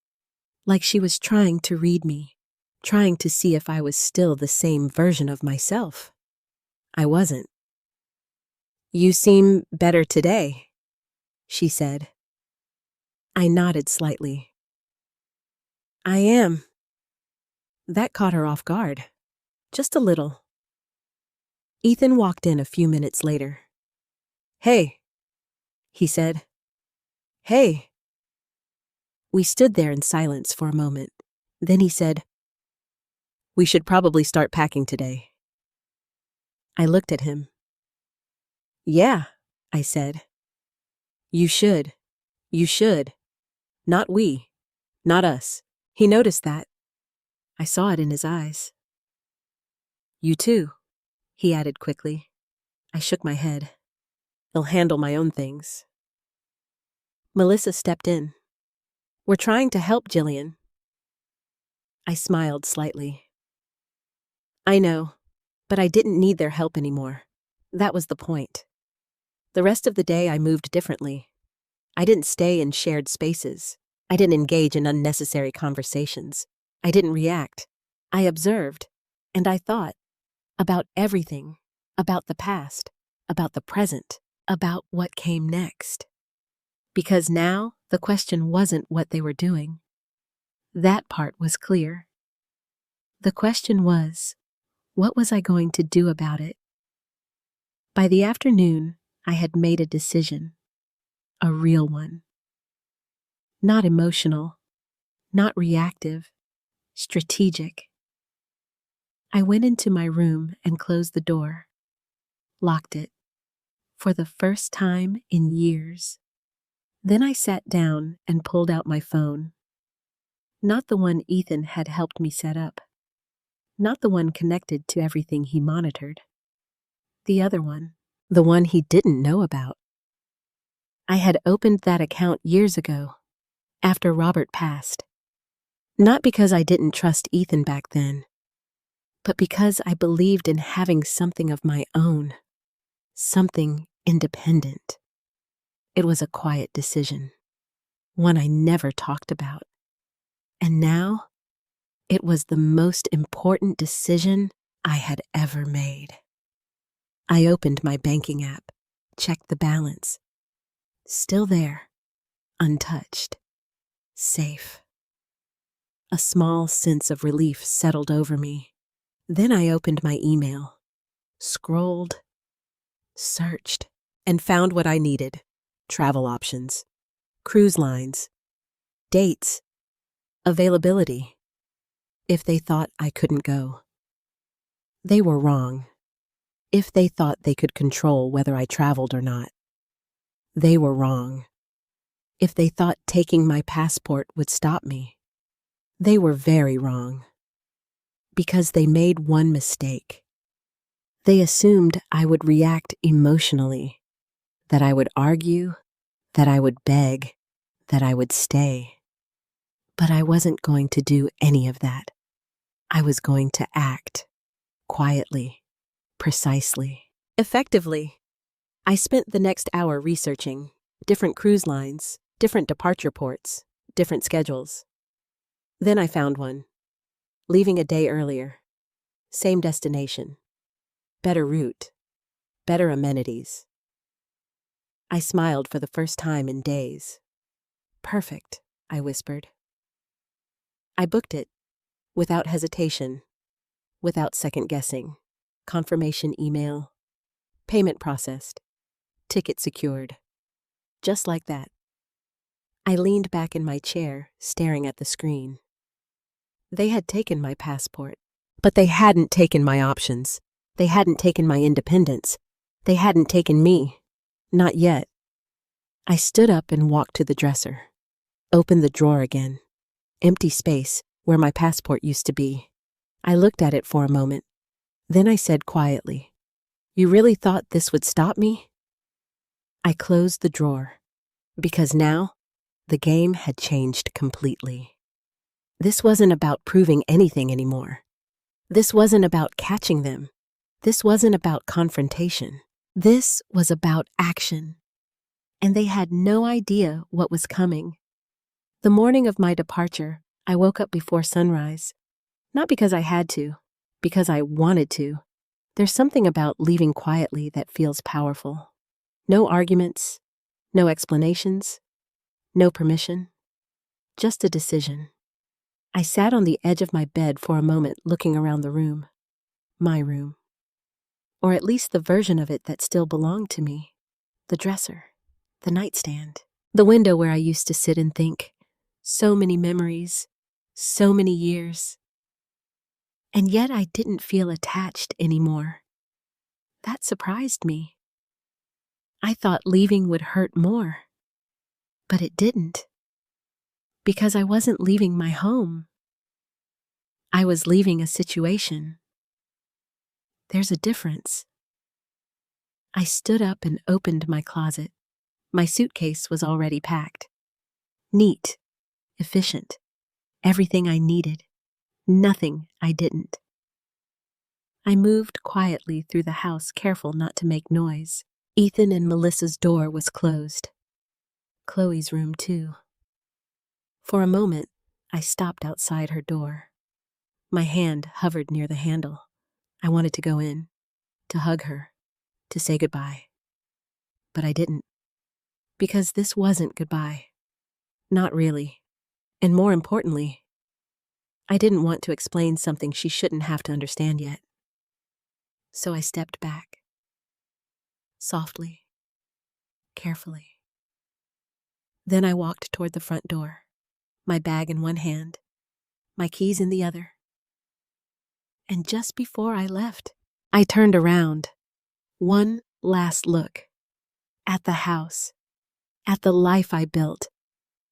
A: like she was trying to read me, trying to see if I was still the same version of myself. I wasn't. You seem better today, she said. I nodded slightly. I am. That caught her off guard, just a little. Ethan walked in a few minutes later. Hey, he said. Hey. We stood there in silence for a moment. Then he said, We should probably start packing today. I looked at him. Yeah, I said. You should. You should. Not we. Not us. He noticed that. I saw it in his eyes. You too, he added quickly. I shook my head. I'll handle my own things. Melissa stepped in. We're trying to help, Gillian. I smiled slightly. I know, but I didn't need their help anymore. That was the point. The rest of the day I moved differently. I didn't stay in shared spaces. I didn't engage in unnecessary conversations. I didn't react. I observed, and I thought about everything, about the past, about the present, about what came next. Because now the question wasn't what they were doing. That part was clear. The question was, what was I going to do about it? By the afternoon, I had made a decision, a real one. Not emotional, not reactive, strategic. I went into my room and closed the door, locked it, for the first time in years. Then I sat down and pulled out my phone. Not the one Ethan had helped me set up. Not the one connected to everything he monitored. The other one, the one he didn't know about. I had opened that account years ago, after Robert passed. Not because I didn't trust Ethan back then, but because I believed in having something of my own. something independent. It was a quiet decision, one I never talked about. And now, it was the most important decision I had ever made. I opened my banking app, checked the balance. Still there, untouched, safe. A small sense of relief settled over me. Then I opened my email, scrolled, searched, and found what I needed: travel options, cruise lines, dates, availability. If they thought I couldn't go, they were wrong. If they thought they could control whether I traveled or not, they were wrong. If they thought taking my passport would stop me, they were very wrong. Because they made one mistake. They assumed I would react emotionally, that I would argue, that I would beg, that I would stay. But I wasn't going to do any of that. I was going to act quietly, precisely, effectively. I spent the next hour researching different cruise lines, different departure ports, different schedules. Then I found one, leaving a day earlier, same destination, better route, better amenities. I smiled for the first time in days. Perfect, I whispered. I booked it, without hesitation, without second guessing. Confirmation email, payment processed, ticket secured. Just like that. I leaned back in my chair, staring at the screen. They had taken my passport, but they hadn't taken my options. They hadn't taken my independence. They hadn't taken me. Not yet. I stood up and walked to the dresser, opened the drawer again. Empty space where my passport used to be. I looked at it for a moment. Then I said quietly, "You really thought this would stop me?" I closed the drawer, because now the game had changed completely. This wasn't about proving anything anymore. This wasn't about catching them. This wasn't about confrontation. This was about action. And they had no idea what was coming. The morning of my departure, I woke up before sunrise. Not because I had to, because I wanted to. There's something about leaving quietly that feels powerful. No arguments, no explanations, no permission, just a decision. I sat on the edge of my bed for a moment, looking around the room. My room. Or at least the version of it that still belonged to me. The dresser, the nightstand, the window where I used to sit and think. So many memories, so many years. And yet I didn't feel attached anymore. That surprised me. I thought leaving would hurt more. But it didn't. Because I wasn't leaving my home. I was leaving a situation. There's a difference. I stood up and opened my closet. My suitcase was already packed. Neat, efficient, everything I needed, nothing I didn't. I moved quietly through the house, careful not to make noise. Ethan and Melissa's door was closed. Chloe's room, too. For a moment, I stopped outside her door. My hand hovered near the handle. I wanted to go in, to hug her, to say goodbye. But I didn't. Because this wasn't goodbye. Not really. And more importantly, I didn't want to explain something she shouldn't have to understand yet. So I stepped back. Softly. Carefully. Then I walked toward the front door, my bag in one hand, my keys in the other. And just before I left, I turned around. One last look. At the house. At the life I built.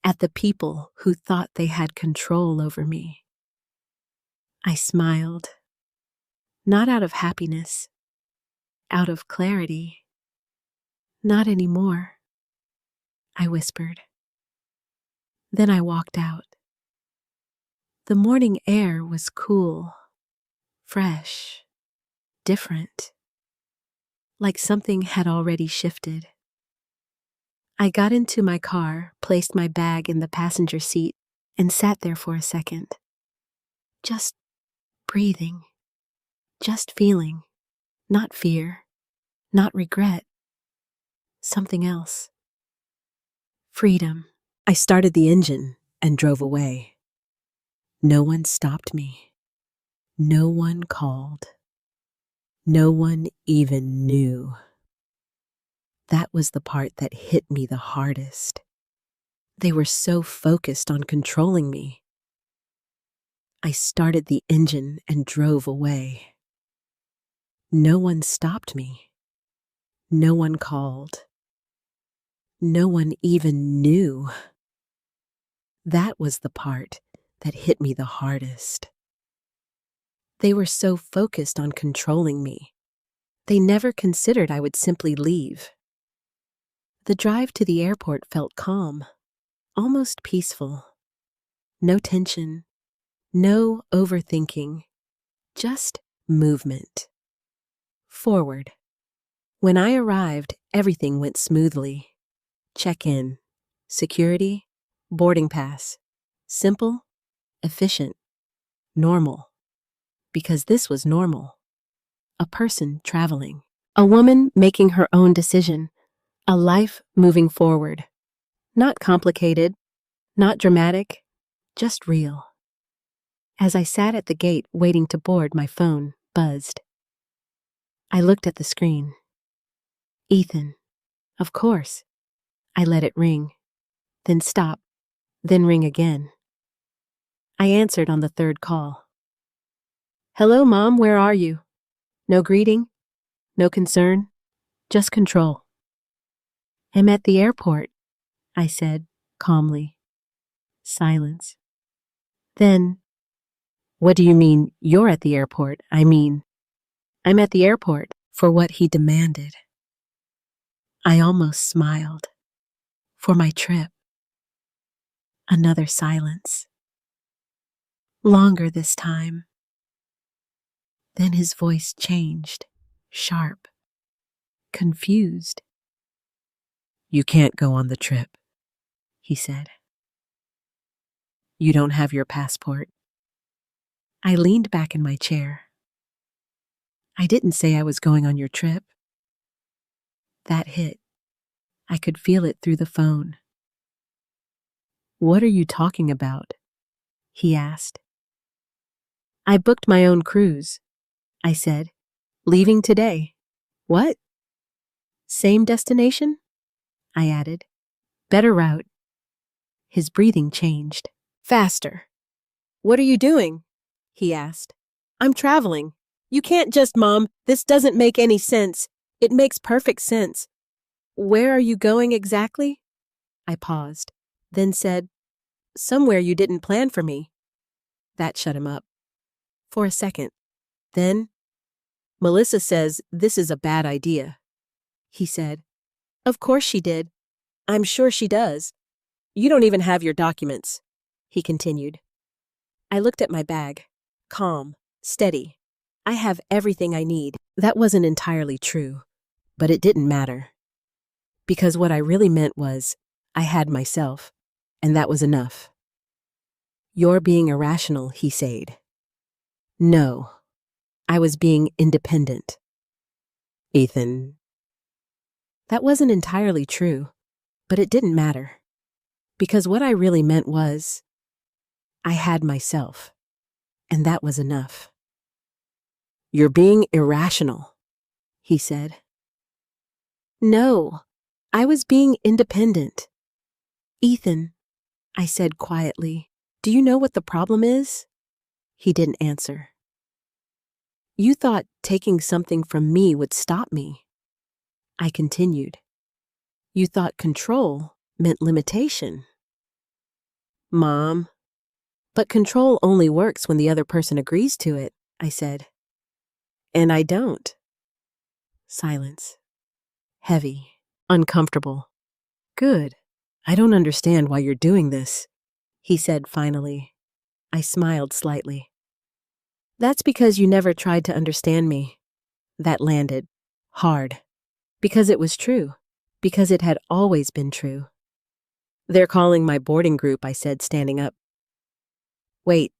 A: At the people who thought they had control over me. I smiled. Not out of happiness. Out of clarity. Not anymore, I whispered. Then I walked out. The morning air was cool, fresh, different, like something had already shifted. I got into my car, placed my bag in the passenger seat, and sat there for a second. Just breathing, just feeling, not fear, not regret, something else. Freedom. I started the engine and drove away. No one stopped me. No one called. No one even knew. That was the part that hit me the hardest. They were so focused on controlling me. I started the engine and drove away. No one stopped me. No one called. No one even knew. That was the part that hit me the hardest. They were so focused on controlling me. They never considered I would simply leave. The drive to the airport felt calm, almost peaceful. No tension, no overthinking, just movement. Forward. When I arrived, everything went smoothly. Check-in, security, boarding pass. Simple, efficient, normal. Because this was normal. A person traveling. A woman making her own decision. A life moving forward. Not complicated, not dramatic, just real. As I sat at the gate waiting to board, my phone buzzed. I looked at the screen. Ethan. Of course. I let it ring, then stop, then ring again. I answered on the third call. Hello, Mom, where are you? No greeting? No concern? Just control. I'm at the airport, I said calmly. Silence. Then, what do you mean you're at the airport? I'm at the airport for what he demanded. I almost smiled. For my trip. Another silence. Longer this time. Then his voice changed, sharp, confused. You can't go on the trip, he said. You don't have your passport. I leaned back in my chair. I didn't say I was going on your trip. That hit. I could feel it through the phone. What are you talking about? He asked. I booked my own cruise, I said, leaving today. What? Same destination? I added. Better route. His breathing changed. Faster. What are you doing? He asked. I'm traveling. You can't just, Mom, this doesn't make any sense. It makes perfect sense. Where are you going exactly? I paused, then said, somewhere you didn't plan for me. That shut him up. For a second. Then, Melissa says this is a bad idea, he said. Of course she did. I'm sure she does. You don't even have your documents, he continued. I looked at my bag. Calm, steady. I have everything I need. That wasn't entirely true, but it didn't matter. Because what I really meant was, I had myself, and that was enough. You're being irrational, he said. No, I was being independent. Ethan. That wasn't entirely true, but it didn't matter. Because what I really meant was, I had myself, and that was enough. You're being irrational, he said. No, I was being independent. Ethan, I said quietly, do you know what the problem is? He didn't answer. You thought taking something from me would stop me. I continued. You thought control meant limitation. Mom. But control only works when the other person agrees to it, I said. And I don't. Silence. Heavy. Uncomfortable. Good. I don't understand why you're doing this, he said finally. I smiled slightly. That's because you never tried to understand me. That landed. Hard. Because it was true. Because it had always been true. "They're calling my boarding group," I said, standing up. "Wait."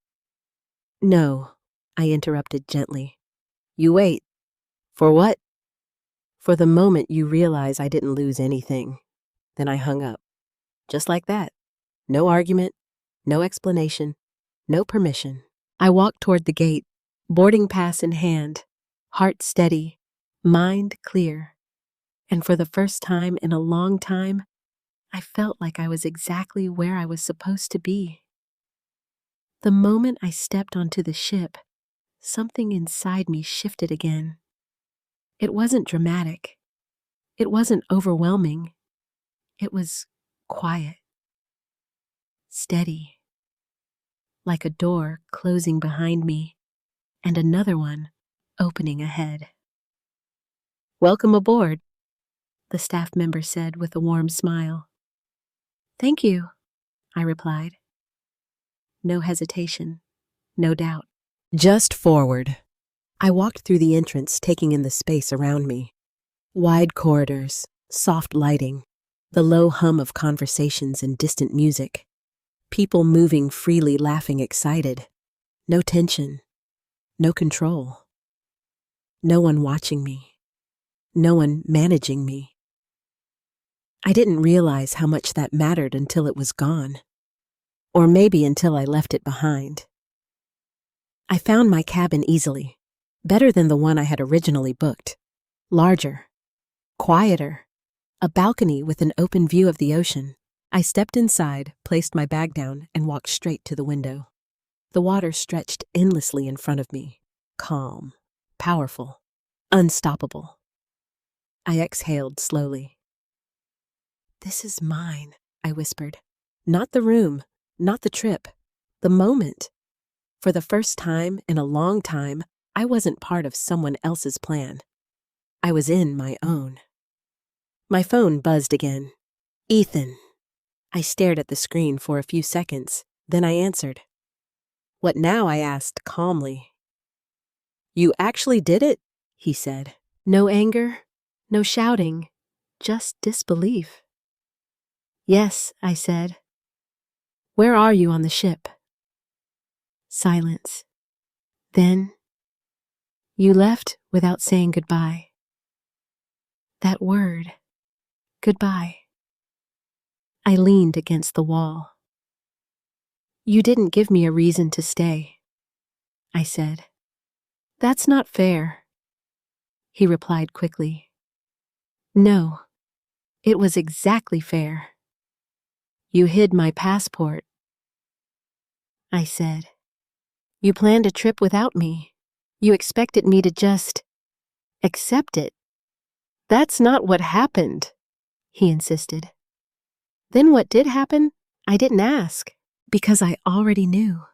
A: "No," I interrupted gently. "You wait. For what?" "For the moment you realize I didn't lose anything." Then I hung up. Just like that. No argument, no explanation, no permission. I walked toward the gate, boarding pass in hand, heart steady, mind clear. And for the first time in a long time, I felt like I was exactly where I was supposed to be. The moment I stepped onto the ship, something inside me shifted again. It wasn't dramatic. It wasn't overwhelming. It was quiet, steady, like a door closing behind me and another one opening ahead. "Welcome aboard," the staff member said with a warm smile. "Thank you," I replied. No hesitation, no doubt. Just forward. I walked through the entrance, taking in the space around me. Wide corridors, soft lighting, the low hum of conversations and distant music. People moving freely, laughing, excited. No tension, no control. No one watching me. No one managing me. I didn't realize how much that mattered until it was gone. Or maybe until I left it behind. I found my cabin easily, better than the one I had originally booked. Larger, quieter, a balcony with an open view of the ocean. I stepped inside, placed my bag down, and walked straight to the window. The water stretched endlessly in front of me, calm, powerful, unstoppable. I exhaled slowly. "This is mine," I whispered. Not the room, not the trip, the moment. For the first time in a long time, I wasn't part of someone else's plan. I was in my own. My phone buzzed again. "Ethan." I stared at the screen for a few seconds, then I answered. "What now?" I asked calmly. "You actually did it?" he said. No anger, no shouting, just disbelief. "Yes," I said. "Where are you on the ship?" Silence. Then, "You left without saying goodbye." That word, goodbye. I leaned against the wall. "You didn't give me a reason to stay," I said. "That's not fair," he replied quickly. "No, it was exactly fair. You hid my passport," I said. "You planned a trip without me. You expected me to just accept it." "That's not what happened," he insisted. "Then what did happen? I didn't ask." Because I already knew.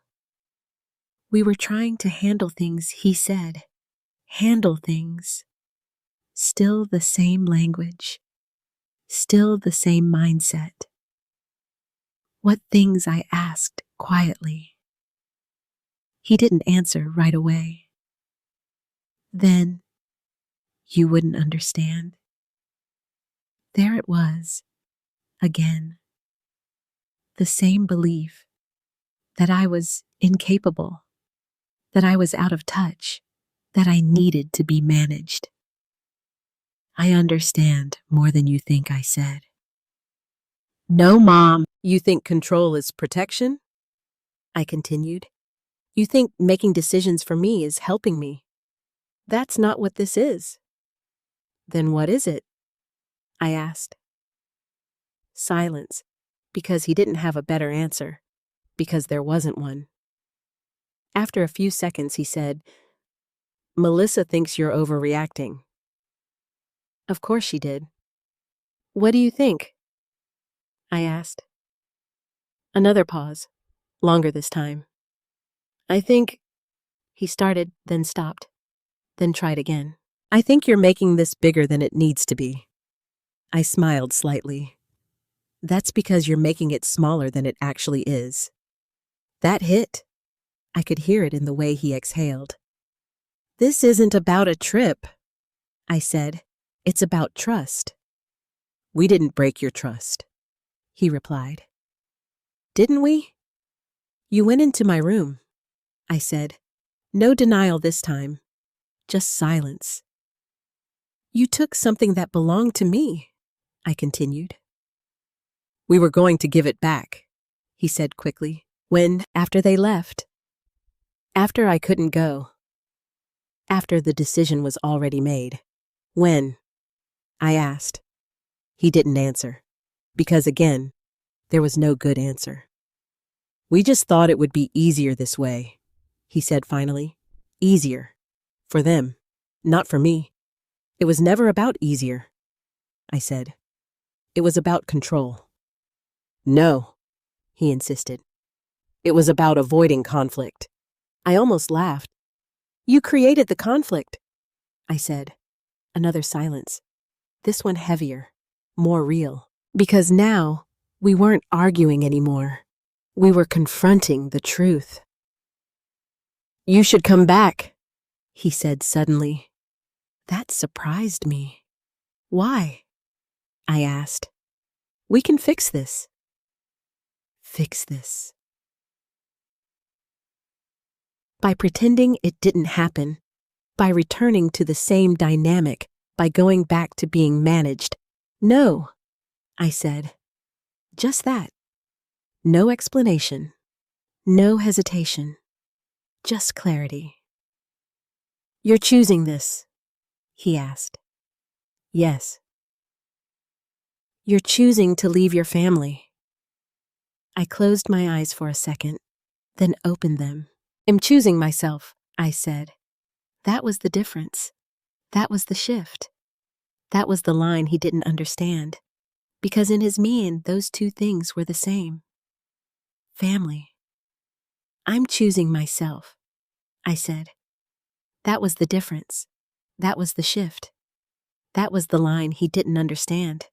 A: We were trying to handle things, he said. Handle things. Still the same language. Still the same mindset. What things, I asked quietly. He didn't answer right away. Then, you wouldn't understand. There it was, again. The same belief that I was incapable, that I was out of touch, that I needed to be managed. "I understand more than you think," I said. "No, Mom." "You think control is protection?" I continued. "You think making decisions for me is helping me. That's not what this is." "Then what is it?" I asked. Silence, because he didn't have a better answer, because there wasn't one. After a few seconds, he said, "Melissa thinks you're overreacting." Of course she did. "What do you think?" I asked. Another pause, longer this time. "I think," he started, then stopped, then tried again. "I think you're making this bigger than it needs to be." I smiled slightly. "That's because you're making it smaller than it actually is." That hit. I could hear it in the way he exhaled. "This isn't about a trip," I said, It's about trust. We didn't break your trust, he replied. Didn't we? You went into my room, I said. No denial this time, just silence. You took something that belonged to me, I continued. We were going to give it back, he said quickly, after they left. After I couldn't go. After the decision was already made. When? I asked. He didn't answer, because again, there was no good answer. We just thought it would be easier this way, he said finally. Easier. For them, not for me. It was never about easier, I said. It was about control. No, he insisted. It was about avoiding conflict. I almost laughed. You created the conflict, I said. Another silence. This one heavier, more real. Because now, we weren't arguing anymore. We were confronting the truth. You should come back, he said suddenly. That surprised me. Why? I asked. We can fix this. Fix this. By pretending it didn't happen, by returning to the same dynamic, by going back to being managed. No, I said. Just that. No explanation. No hesitation. Just clarity. You're choosing this, he asked. Yes. You're choosing to leave your family. I closed my eyes for a second, then opened them. I'm choosing myself, I said. That was the difference. That was the shift. That was the line he didn't understand, because in his mind, those two things were the same. Family. I'm choosing myself, I said. That was the difference. That was the shift. That was the line he didn't understand,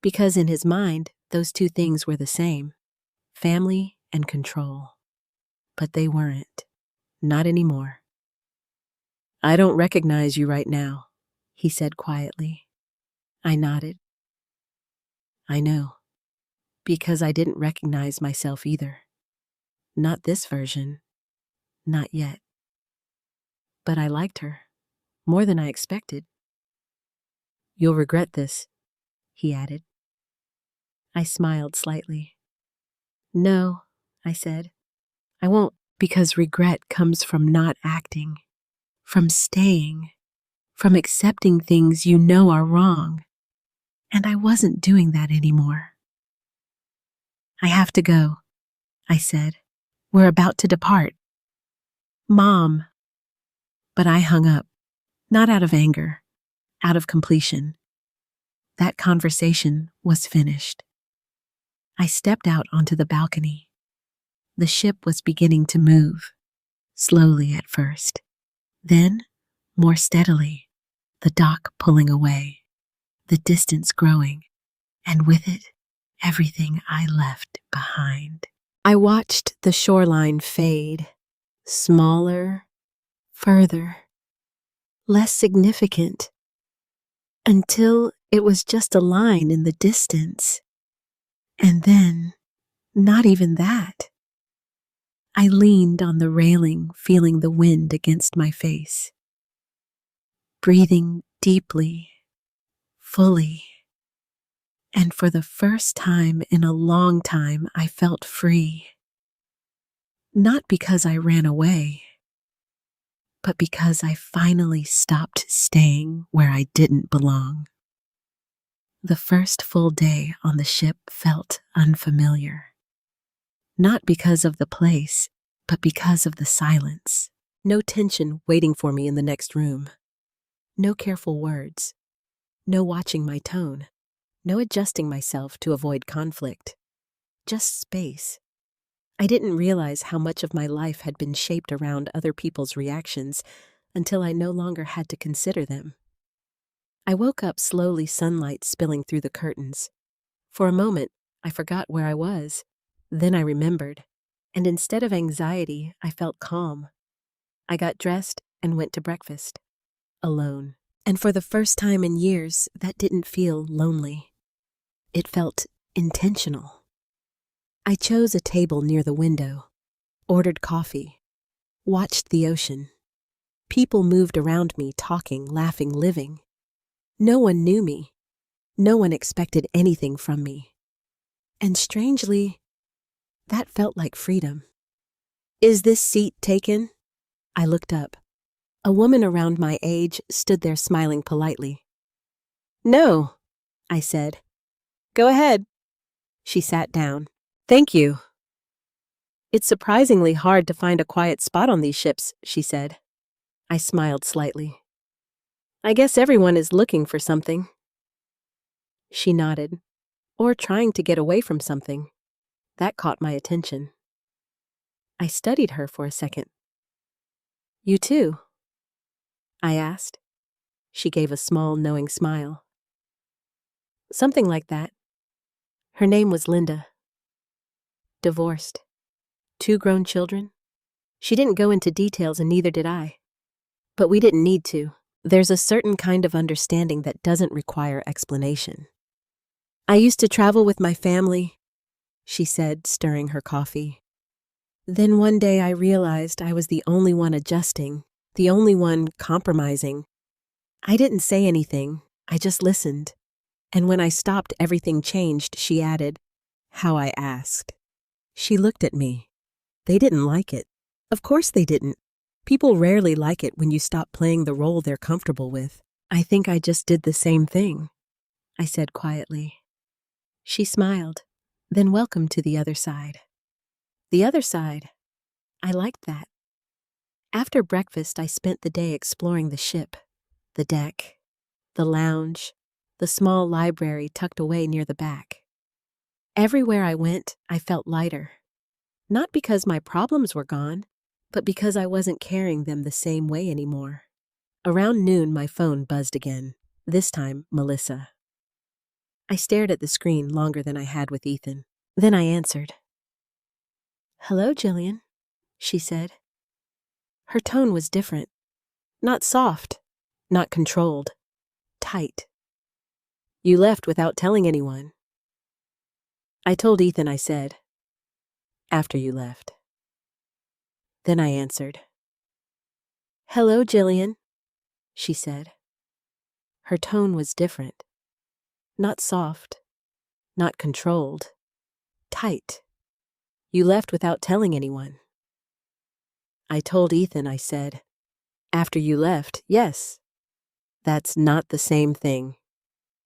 A: because in his mind, those two things were the same. Family and control. But they weren't. Not anymore. I don't recognize you right now, he said quietly. I nodded. I know. Because I didn't recognize myself either. Not this version. Not yet. But I liked her. More than I expected. You'll regret this, he added. I smiled slightly. No, I said. I won't, because regret comes from not acting, from staying, from accepting things you know are wrong. And I wasn't doing that anymore. I have to go, I said. We're about to depart. Mom. But I hung up, not out of anger, out of completion. That conversation was finished. I stepped out onto the balcony. The ship was beginning to move, slowly at first. Then, more steadily, the dock pulling away, the distance growing, and with it, everything I left behind. I watched the shoreline fade, smaller, further, less significant, until it was just a line in the distance. And then, not even that. I leaned on the railing, feeling the wind against my face, breathing deeply, fully. And for the first time in a long time, I felt free. Not because I ran away, but because I finally stopped staying where I didn't belong. The first full day on the ship felt unfamiliar. Not because of the place, but because of the silence. No tension waiting for me in the next room. No careful words. No watching my tone. No adjusting myself to avoid conflict. Just space. I didn't realize how much of my life had been shaped around other people's reactions until I no longer had to consider them. I woke up slowly, sunlight spilling through the curtains. For a moment, I forgot where I was. Then I remembered, and instead of anxiety, I felt calm. I got dressed and went to breakfast. Alone. And for the first time in years, that didn't feel lonely. It felt intentional. I chose a table near the window, ordered coffee, watched the ocean. People moved around me, talking, laughing, living. No one knew me. No one expected anything from me. And strangely, that felt like freedom. "Is this seat taken?" I looked up. A woman around my age stood there smiling politely. "No," I said. "Go ahead." She sat down. "Thank you." "It's surprisingly hard to find a quiet spot on these ships," she said. I smiled slightly. "I guess everyone is looking for something." She nodded, or trying to get away from something. That caught my attention. I studied her for a second. "You too?" I asked. She gave a small, knowing smile. "Something like that." Her name was Linda. Divorced. 2 grown children. She didn't go into details, and neither did I. But we didn't need to. There's a certain kind of understanding that doesn't require explanation. "I used to travel with my family," she said, stirring her coffee. "Then one day I realized I was the only one adjusting, the only one compromising. I didn't say anything, I just listened. And when I stopped, everything changed," she added. "How I asked." She looked at me. They didn't like it. Of course they didn't. People rarely like it when you stop playing the role they're comfortable with. "I think I just did the same thing," I said quietly. She smiled. "Then welcome to the other side." The other side. I liked that. After breakfast, I spent the day exploring the ship, the deck, the lounge, the small library tucked away near the back. Everywhere I went, I felt lighter. Not because my problems were gone, but because I wasn't carrying them the same way anymore. Around noon, my phone buzzed again. This time, Melissa. I stared at the screen longer than I had with Ethan. Then I answered. "Hello, Gillian," she said. Her tone was different. Not soft, not controlled, tight. "You left without telling anyone." "I told Ethan," I said, "after you left." Then I answered. "Hello, Gillian," she said. Her tone was different. Not soft, not controlled, tight. "You left without telling anyone." "I told Ethan," I said, "after you left, yes." "That's not the same thing."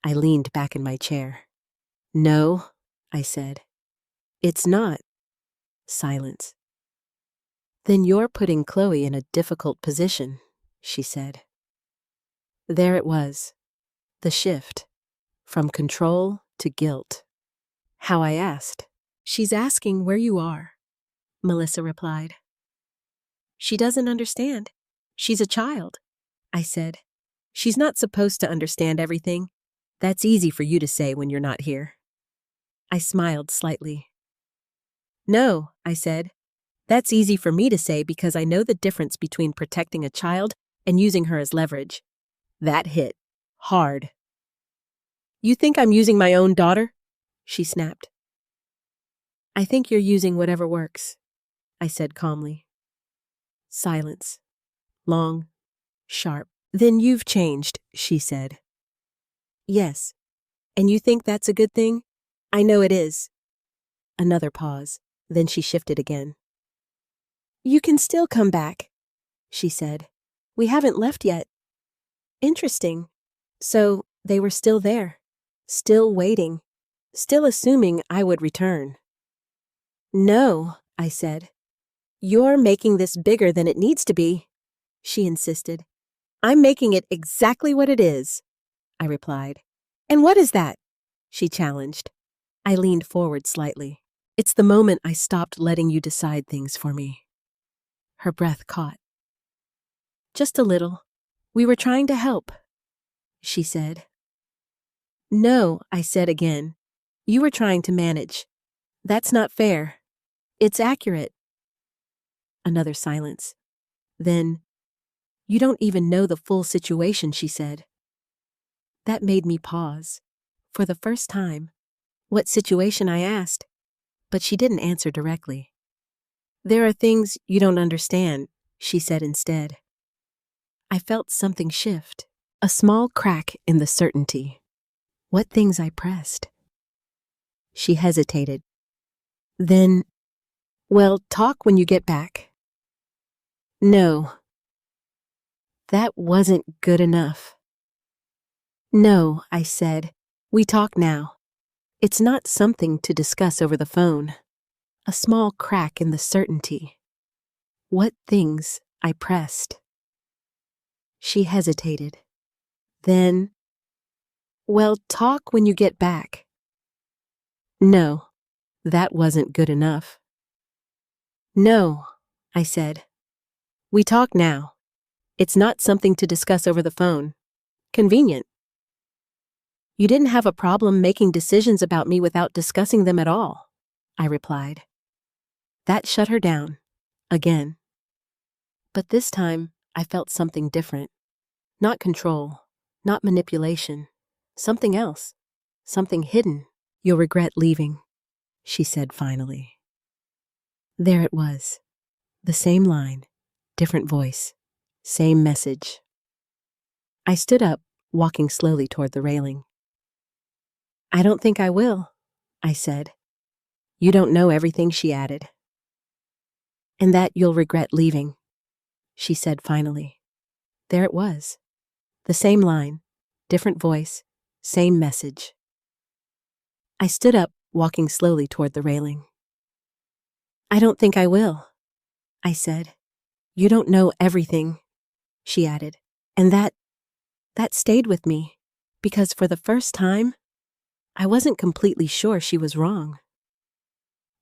A: I leaned back in my chair. "No," I said. "It's not." Silence. "Then you're putting Chloe in a difficult position," she said. There it was, the shift, from control to guilt. How I asked. "She's asking where you are," Melissa replied. "She doesn't understand. She's a child," I said. "She's not supposed to understand everything. That's easy for you to say when you're not here." I smiled slightly. "No," I said. "That's easy for me to say because I know the difference between protecting a child and using her as leverage." That hit. Hard. "You think I'm using my own daughter?" she snapped. "I think you're using whatever works," I said calmly. Silence. Long. Sharp. "Then you've changed," she said. "Yes. And you think that's a good thing?" "I know it is." Another pause. Then she shifted again. "You can still come back," she said. "We haven't left yet." Interesting. So they were still there, still waiting, still assuming I would return. "No," I said. "You're making this bigger than it needs to be," she insisted. "I'm making it exactly what it is," I replied. "And what is that?" she challenged. I leaned forward slightly. "It's the moment I stopped letting you decide things for me." Her breath caught. "Just a little. We were trying to help," she said. "No," I said again. "You were trying to manage. That's not fair. It's accurate." Another silence. Then, "You don't even know the full situation," she said. That made me pause. For the first time. What situation, I asked, but she didn't answer directly. There are things you don't understand, she said instead. I felt something shift, a small crack in the certainty. What things I pressed? She hesitated. Then, well, talk when you get back. No. That wasn't good enough. No, I said. We talk now. It's not something to discuss over the phone. A small crack in the certainty. What things I pressed? She hesitated. Then, well, talk when you get back. No, that wasn't good enough. No, I said. We talk now. It's not something to discuss over the phone. Convenient. You didn't have a problem making decisions about me without discussing them at all, I replied. That shut her down. Again. But this time, I felt something different. Not control, not manipulation. Something else. Something hidden. You'll regret leaving, she said finally. There it was. The same line, different voice, same message. I stood up, walking slowly toward the railing. I don't think I will, I said. You don't know everything, she added. And that you'll regret leaving, she said finally. There it was. The same line, different voice, same message. I stood up, walking slowly toward the railing. I don't think I will, I said. You don't know everything, she added. And that stayed with me, because for the first time, I wasn't completely sure she was wrong.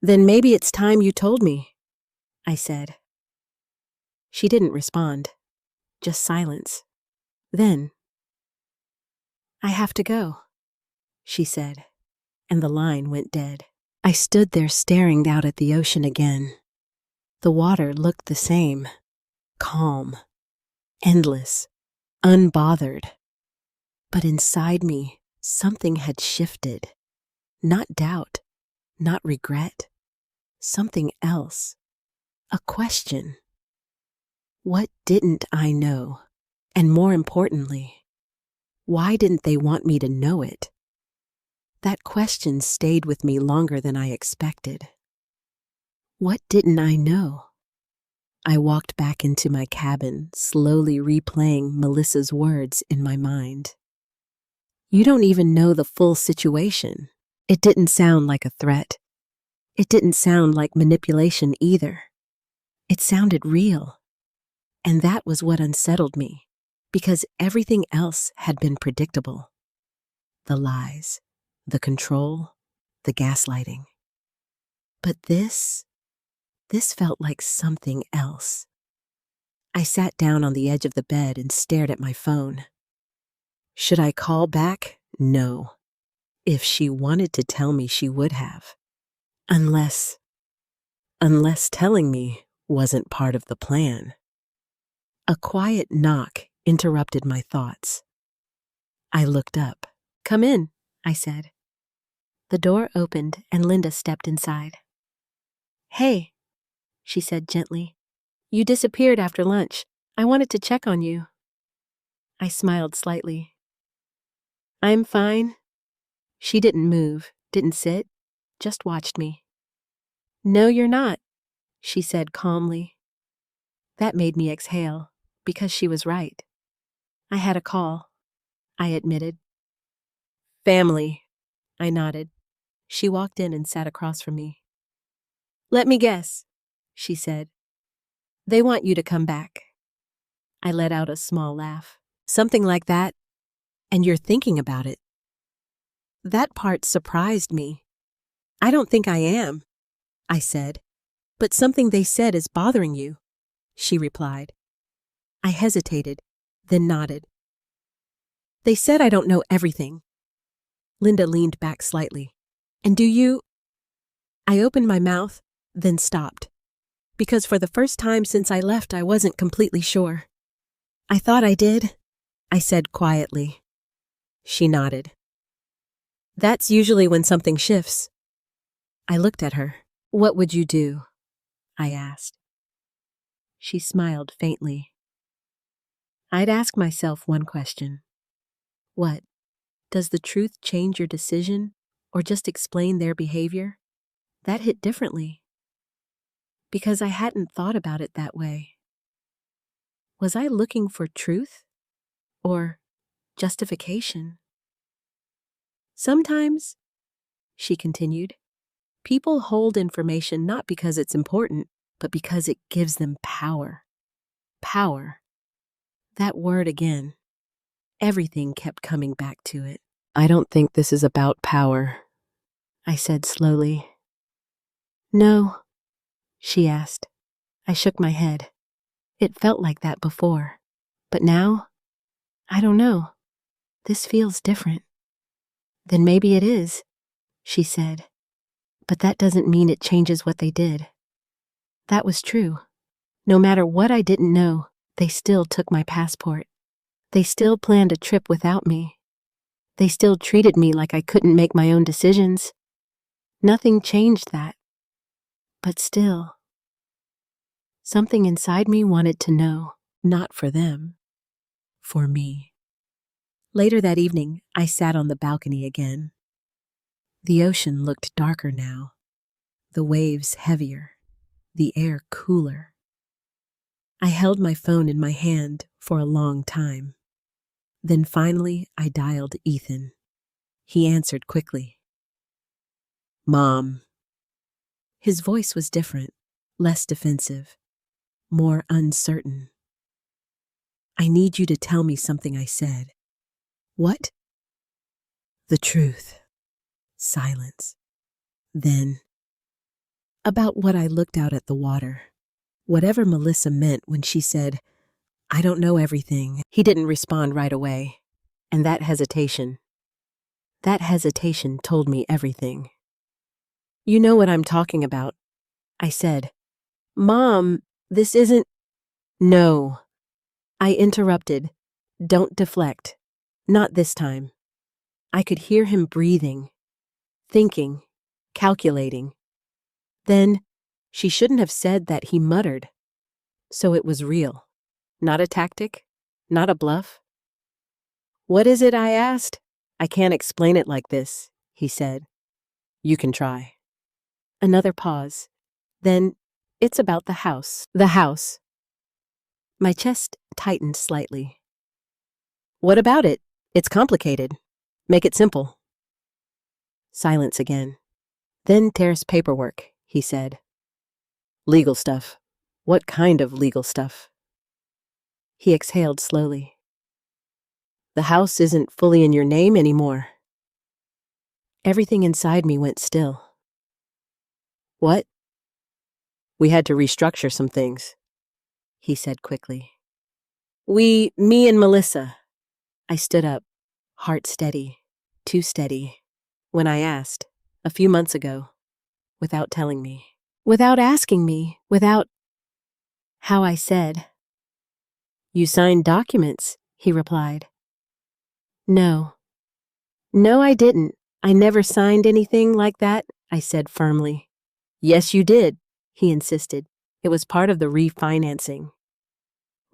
A: Then maybe it's time you told me, I said. She didn't respond, just silence. Then, I have to go, she said, and the line went dead. I stood there staring out at the ocean again. The water looked the same, calm, endless, unbothered. But inside me, something had shifted. Not doubt, not regret. Something else. A question. What didn't I know? And more importantly, why didn't they want me to know it? That question stayed with me longer than I expected. What didn't I know? I walked back into my cabin, slowly replaying Melissa's words in my mind. You don't even know the full situation. It didn't sound like a threat. It didn't sound like manipulation either. It sounded real. And that was what unsettled me, because everything else had been predictable. The lies, the control, the gaslighting. But this felt like something else. I sat down on the edge of the bed and stared at my phone. Should I call back? No. If she wanted to tell me, she would have. Unless telling me wasn't part of the plan. A quiet knock interrupted my thoughts. I looked up. Come in, I said. The door opened and Linda stepped inside. Hey, she said gently. You disappeared after lunch. I wanted to check on you. I smiled slightly. I'm fine. She didn't move, didn't sit, just watched me. No, you're not, she said calmly. That made me exhale, because she was right. I had a call, I admitted. Family, I nodded. She walked in and sat across from me. Let me guess, she said. They want you to come back. I let out a small laugh. Something like that. And you're thinking about it. That part surprised me. I don't think I am, I said. But something they said is bothering you, she replied. I hesitated, then nodded. They said I don't know everything. Linda leaned back slightly. And do you? I opened my mouth, then stopped. Because for the first time since I left, I wasn't completely sure. I thought I did, I said quietly. She nodded. That's usually when something shifts. I looked at her. What would you do? I asked. She smiled faintly. I'd ask myself one question. What? Does the truth change your decision or just explain their behavior? That hit differently. Because I hadn't thought about it that way. Was I looking for truth or justification? Sometimes, she continued, people hold information not because it's important, but because it gives them power. Power. That word again. Everything kept coming back to it. I don't think this is about power, I said slowly. No, she asked. I shook my head. It felt like that before. But now, I don't know. This feels different. Then maybe it is, she said. But that doesn't mean it changes what they did. That was true. No matter what I didn't know, they still took my passport. They still planned a trip without me. They still treated me like I couldn't make my own decisions. Nothing changed that. But still, something inside me wanted to know, not for them, for me. Later that evening, I sat on the balcony again. The ocean looked darker now, the waves heavier, the air cooler. I held my phone in my hand for a long time. Then finally, I dialed Ethan. He answered quickly. Mom. His voice was different, less defensive, more uncertain. I need you to tell me something, I said. What? The truth. Silence. Then, about what I looked out at the water. Whatever Melissa meant when she said, I don't know everything. He didn't respond right away. And that hesitation told me everything. You know what I'm talking about, I said. Mom, this isn't... No. I interrupted. Don't deflect. Not this time. I could hear him breathing, thinking, calculating. Then, she shouldn't have said that, he muttered. So it was real. Not a tactic, not a bluff. What is it, I asked? I can't explain it like this, he said. You can try. Another pause. Then, it's about the house. The house. My chest tightened slightly. What about it? It's complicated. Make it simple. Silence again. Then there's paperwork, he said. Legal stuff. What kind of legal stuff? He exhaled slowly. The house isn't fully in your name anymore. Everything inside me went still. What? We had to restructure some things, he said quickly. Me and Melissa. I stood up, heart steady, too steady, when I asked, a few months ago, without telling me, without asking me, without... How I said. You signed documents, he replied. No. No, I didn't. I never signed anything like that, I said firmly. Yes, you did, he insisted. It was part of the refinancing.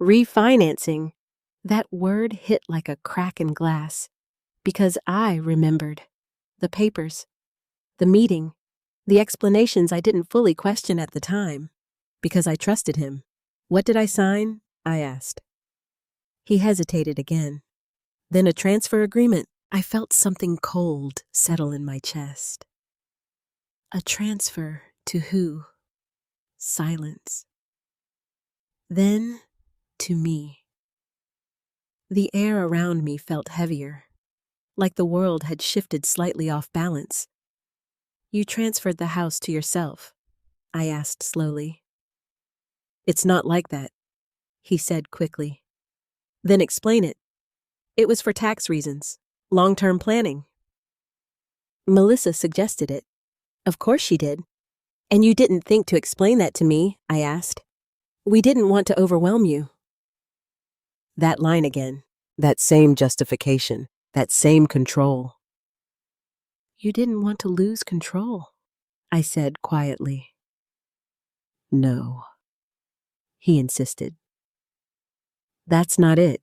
A: Refinancing? That word hit like a crack in glass, because I remembered. The papers, the meeting, the explanations I didn't fully question at the time, because I trusted him. What did I sign? I asked. He hesitated again. Then a transfer agreement. I felt something cold settle in my chest. A transfer to who? Silence. Then to me. The air around me felt heavier, like the world had shifted slightly off balance. You transferred the house to yourself, I asked slowly. It's not like that, he said quickly. Then explain it. It was for tax reasons, long-term planning. Melissa suggested it. Of course she did. And you didn't think to explain that to me, I asked. We didn't want to overwhelm you. That line again, that same justification. That same control. You didn't want to lose control, I said quietly. No, he insisted. That's not it.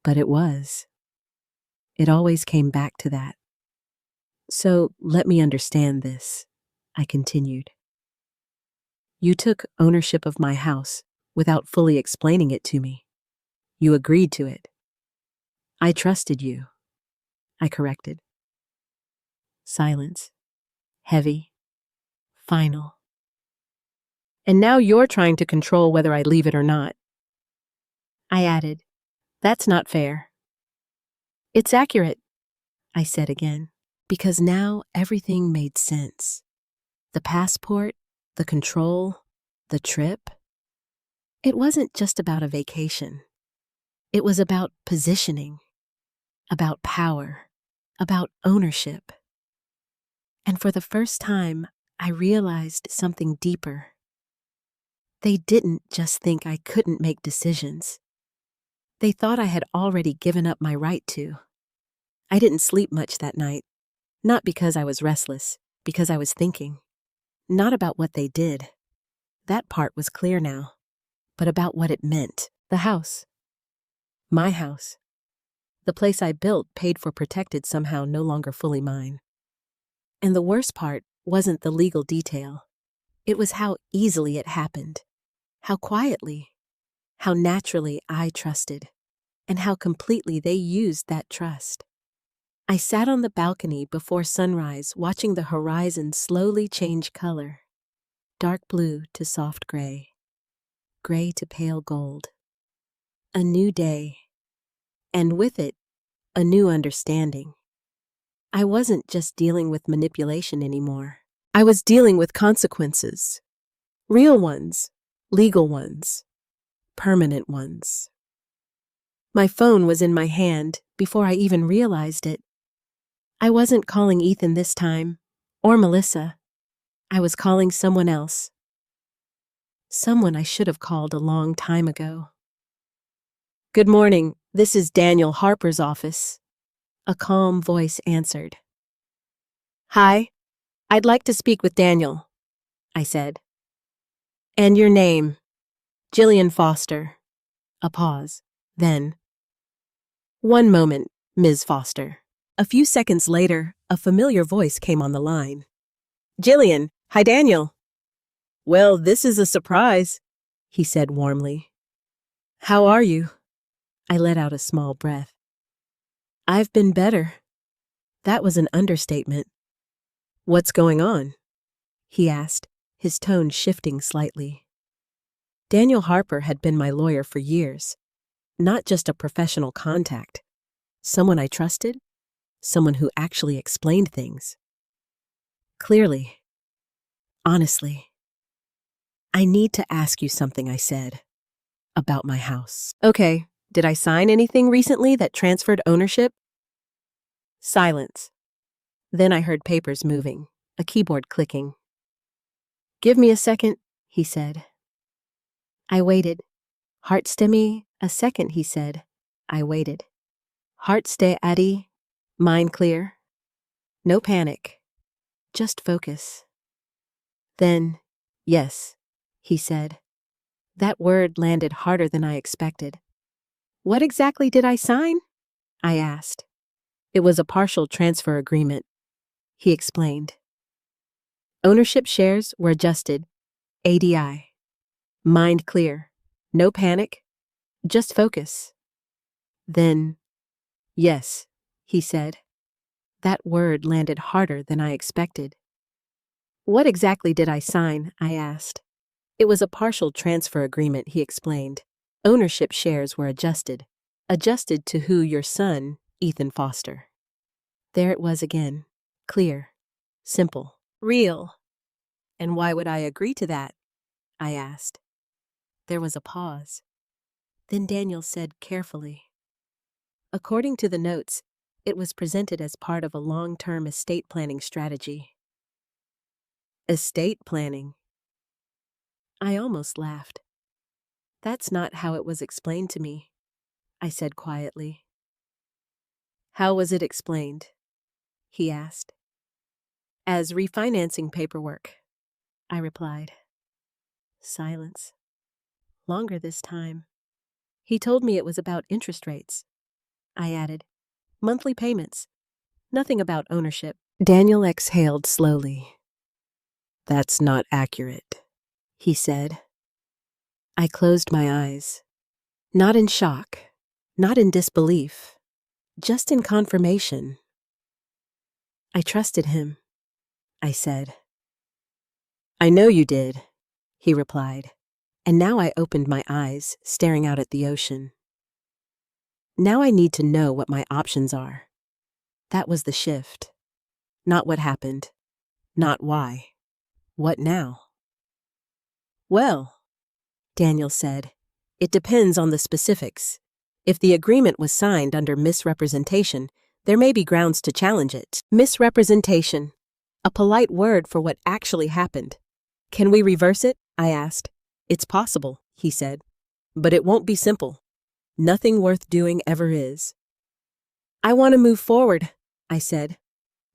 A: But it was. It always came back to that. So let me understand this, I continued. You took ownership of my house without fully explaining it to me. You agreed to it. I trusted you, I corrected. Silence. Heavy. Final. And now you're trying to control whether I leave it or not. I added, that's not fair. It's accurate, I said again, because now everything made sense. The passport, the control, the trip. It wasn't just about a vacation. It was about positioning, about power, about ownership. And for the first time, I realized something deeper. They didn't just think I couldn't make decisions. They thought I had already given up my right to. I didn't sleep much that night, not because I was restless, because I was thinking. Not about what they did. That part was clear now, but about what it meant. The house. My house. The place I built, paid for, protected, somehow no longer fully mine. And the worst part wasn't the legal detail. It was how easily it happened, how quietly, how naturally I trusted, and how completely they used that trust. I sat on the balcony before sunrise, watching the horizon slowly change color. Dark blue to soft gray, gray to pale gold. A new day, and with it, a new understanding. I wasn't just dealing with manipulation anymore. I was dealing with consequences. Real ones, legal ones, permanent ones. My phone was in my hand before I even realized it. I wasn't calling Ethan this time, or Melissa. I was calling someone else. Someone I should have called a long time ago. Good morning, this is Daniel Harper's office. A calm voice answered. Hi, I'd like to speak with Daniel, I said. And your name? Gillian Foster. A pause. Then, one moment, Ms. Foster. A few seconds later, a familiar voice came on the line. Gillian, hi Daniel. Well, this is a surprise, he said warmly. How are you? I let out a small breath. I've been better. That was an understatement. What's going on? He asked, his tone shifting slightly. Daniel Harper had been my lawyer for years, not just a professional contact. Someone I trusted, someone who actually explained things. Clearly. Honestly. I need to ask you something, I said, about my house. Okay, did I sign anything recently that transferred ownership? Silence. Then I heard papers moving, a keyboard clicking. Give me a second, he said. I waited. Heart stemmy, a second, he said. I waited. Heart stay addy, mind clear. No panic. Just focus. Then, yes, he said. That word landed harder than I expected. What exactly did I sign? I asked. It was a partial transfer agreement, he explained. Ownership shares were adjusted. ADI. Mind clear. No panic. Just focus. Then, yes, he said. That word landed harder than I expected. What exactly did I sign? I asked. It was a partial transfer agreement, he explained. Ownership shares were adjusted. Adjusted to who? Your son, Ethan Foster. There it was again. Clear. Simple. Real. And why would I agree to that? I asked. There was a pause. Then Daniel said carefully. According to the notes, it was presented as part of a long-term estate planning strategy. Estate planning? I almost laughed. That's not how it was explained to me, I said quietly. How was it explained? He asked. As refinancing paperwork, I replied. Silence. Longer this time. He told me it was about interest rates. I added. Monthly payments. Nothing about ownership. Daniel exhaled slowly. That's not accurate, he said. I closed my eyes. Not in shock, not in disbelief, just in confirmation. I trusted him, I said. I know you did, he replied, and now I opened my eyes, staring out at the ocean. Now I need to know what my options are. That was the shift. Not what happened, not why. What now? Well, Daniel said, it depends on the specifics. If the agreement was signed under misrepresentation, there may be grounds to challenge it. Misrepresentation. A polite word for what actually happened. Can we reverse it? I asked. It's possible, he said. But it won't be simple. Nothing worth doing ever is. I want to move forward, I said.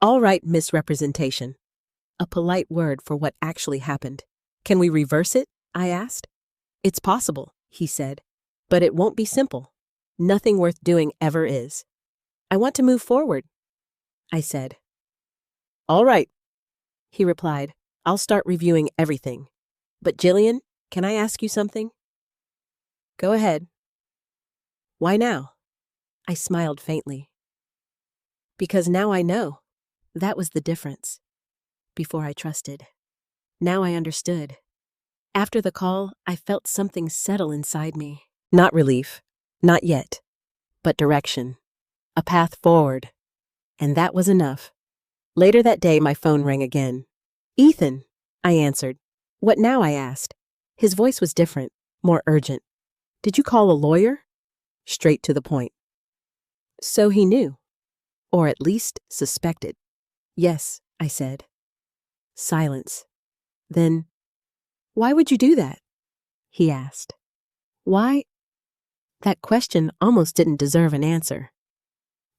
A: All right, misrepresentation. A polite word for what actually happened. Can we reverse it? I asked. It's possible, he said. But it won't be simple. Nothing worth doing ever is. I want to move forward, I said. All right, he replied. I'll start reviewing everything. But Gillian, can I ask you something? Go ahead. Why now? I smiled faintly. Because now I know. That was the difference. Before I trusted. Now I understood. After the call, I felt something settle inside me. Not relief. Not yet. But direction. A path forward. And that was enough. Later that day, my phone rang again. Ethan, I answered. What now? I asked. His voice was different, more urgent. Did you call a lawyer? Straight to the point. So he knew. Or at least suspected. Yes, I said. Silence. Then, why would you do that? He asked. Why? That question almost didn't deserve an answer.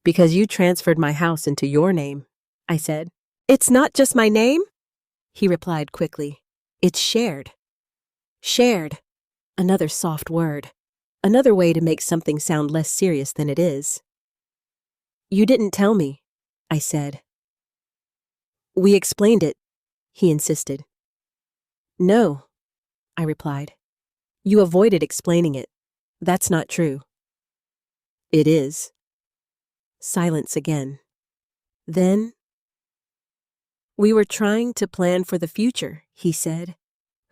A: Because you transferred my house into your name, I said. It's not just my name? He replied quickly. It's shared. Shared. Another soft word. Another way to make something sound less serious than it is. You didn't tell me, I said. We explained it, he insisted. No, I replied. You avoided explaining it. That's not true. It is. Silence again. Then, we were trying to plan for the future, he said.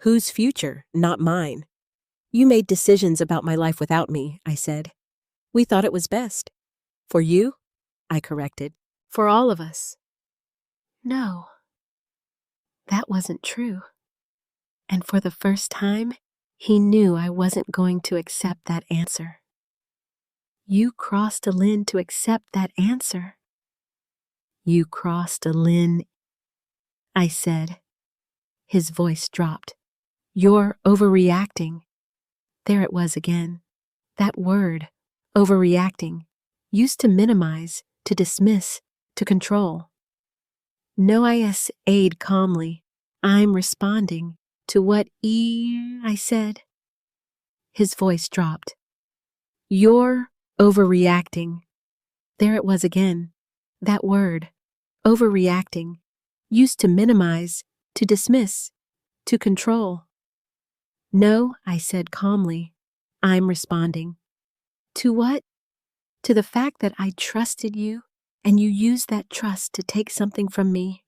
A: Whose future? Not mine. You made decisions about my life without me, I said. We thought it was best. For you? I corrected. For all of us. No. That wasn't true. And for the first time, he knew I wasn't going to accept that answer. You crossed a line to accept that answer. You crossed a line, I said. His voice dropped. You're overreacting. There it was again. That word, overreacting, used to minimize, to dismiss, to control. No, I said calmly. I'm responding to what I said. His voice dropped. You're overreacting. There it was again. That word, overreacting, used to minimize, to dismiss, to control. No, I said calmly. I'm responding. To what? To the fact that I trusted you and you used that trust to take something from me.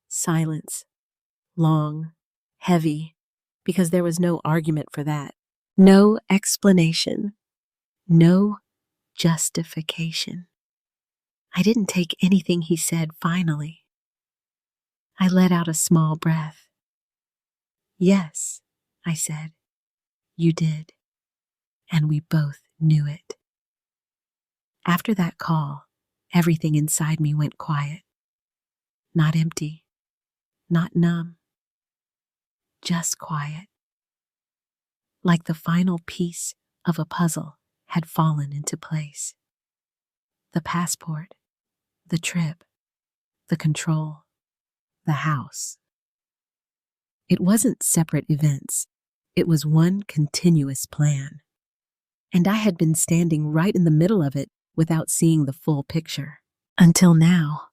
A: Silence. Long, heavy, because there was no argument for that. No explanation. No justification. I didn't take anything he said finally. I let out a small breath. Yes, I said. You did. And we both knew it. After that call, everything inside me went quiet. Not empty. Not numb. Just quiet. Like the final piece of a puzzle had fallen into place. The passport, the trip, the control, the house. It wasn't separate events. It was one continuous plan. And I had been standing right in the middle of it without seeing the full picture. Until now.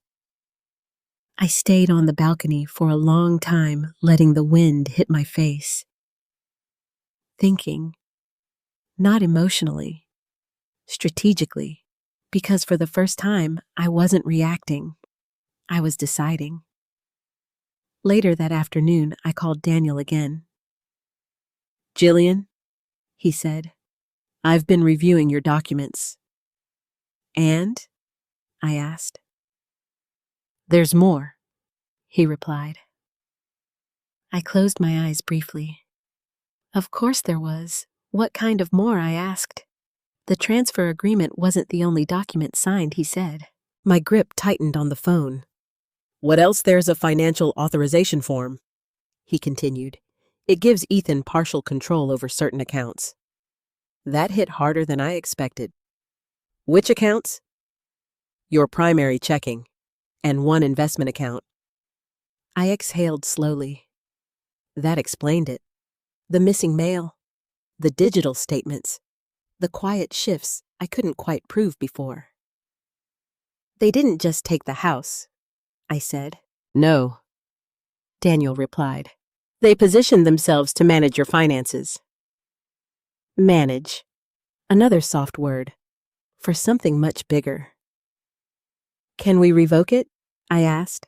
A: I stayed on the balcony for a long time, letting the wind hit my face. Thinking, not emotionally, strategically, because for the first time, I wasn't reacting. I was deciding. Later that afternoon, I called Daniel again. "Gillian," he said, "I've been reviewing your documents." "And?" I asked. "There's more," he replied. I closed my eyes briefly. Of course there was. What kind of more, I asked. The transfer agreement wasn't the only document signed, he said. My grip tightened on the phone. "What else? There's a financial authorization form," he continued. "It gives Ethan partial control over certain accounts." That hit harder than I expected. "Which accounts?" "Your primary checking, and one investment account." I exhaled slowly. That explained it. The missing mail, the digital statements, the quiet shifts I couldn't quite prove before. "They didn't just take the house," I said. "No," Daniel replied. "They positioned themselves to manage your finances." Manage. Another soft word for something much bigger. "Can we revoke it?" I asked.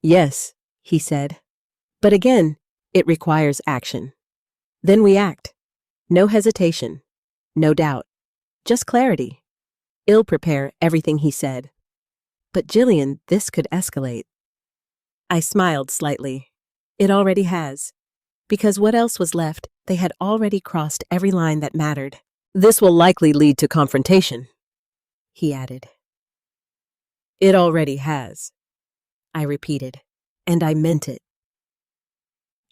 A: "Yes," he said. "But again, it requires action. Then we act. No hesitation. No doubt. Just clarity." Ill prepare everything he said. "But Gillian, this could escalate." I smiled slightly. It already has. Because what else was left? They had already crossed every line that mattered. "This will likely lead to confrontation," he added. "It already has," I repeated, and I meant it.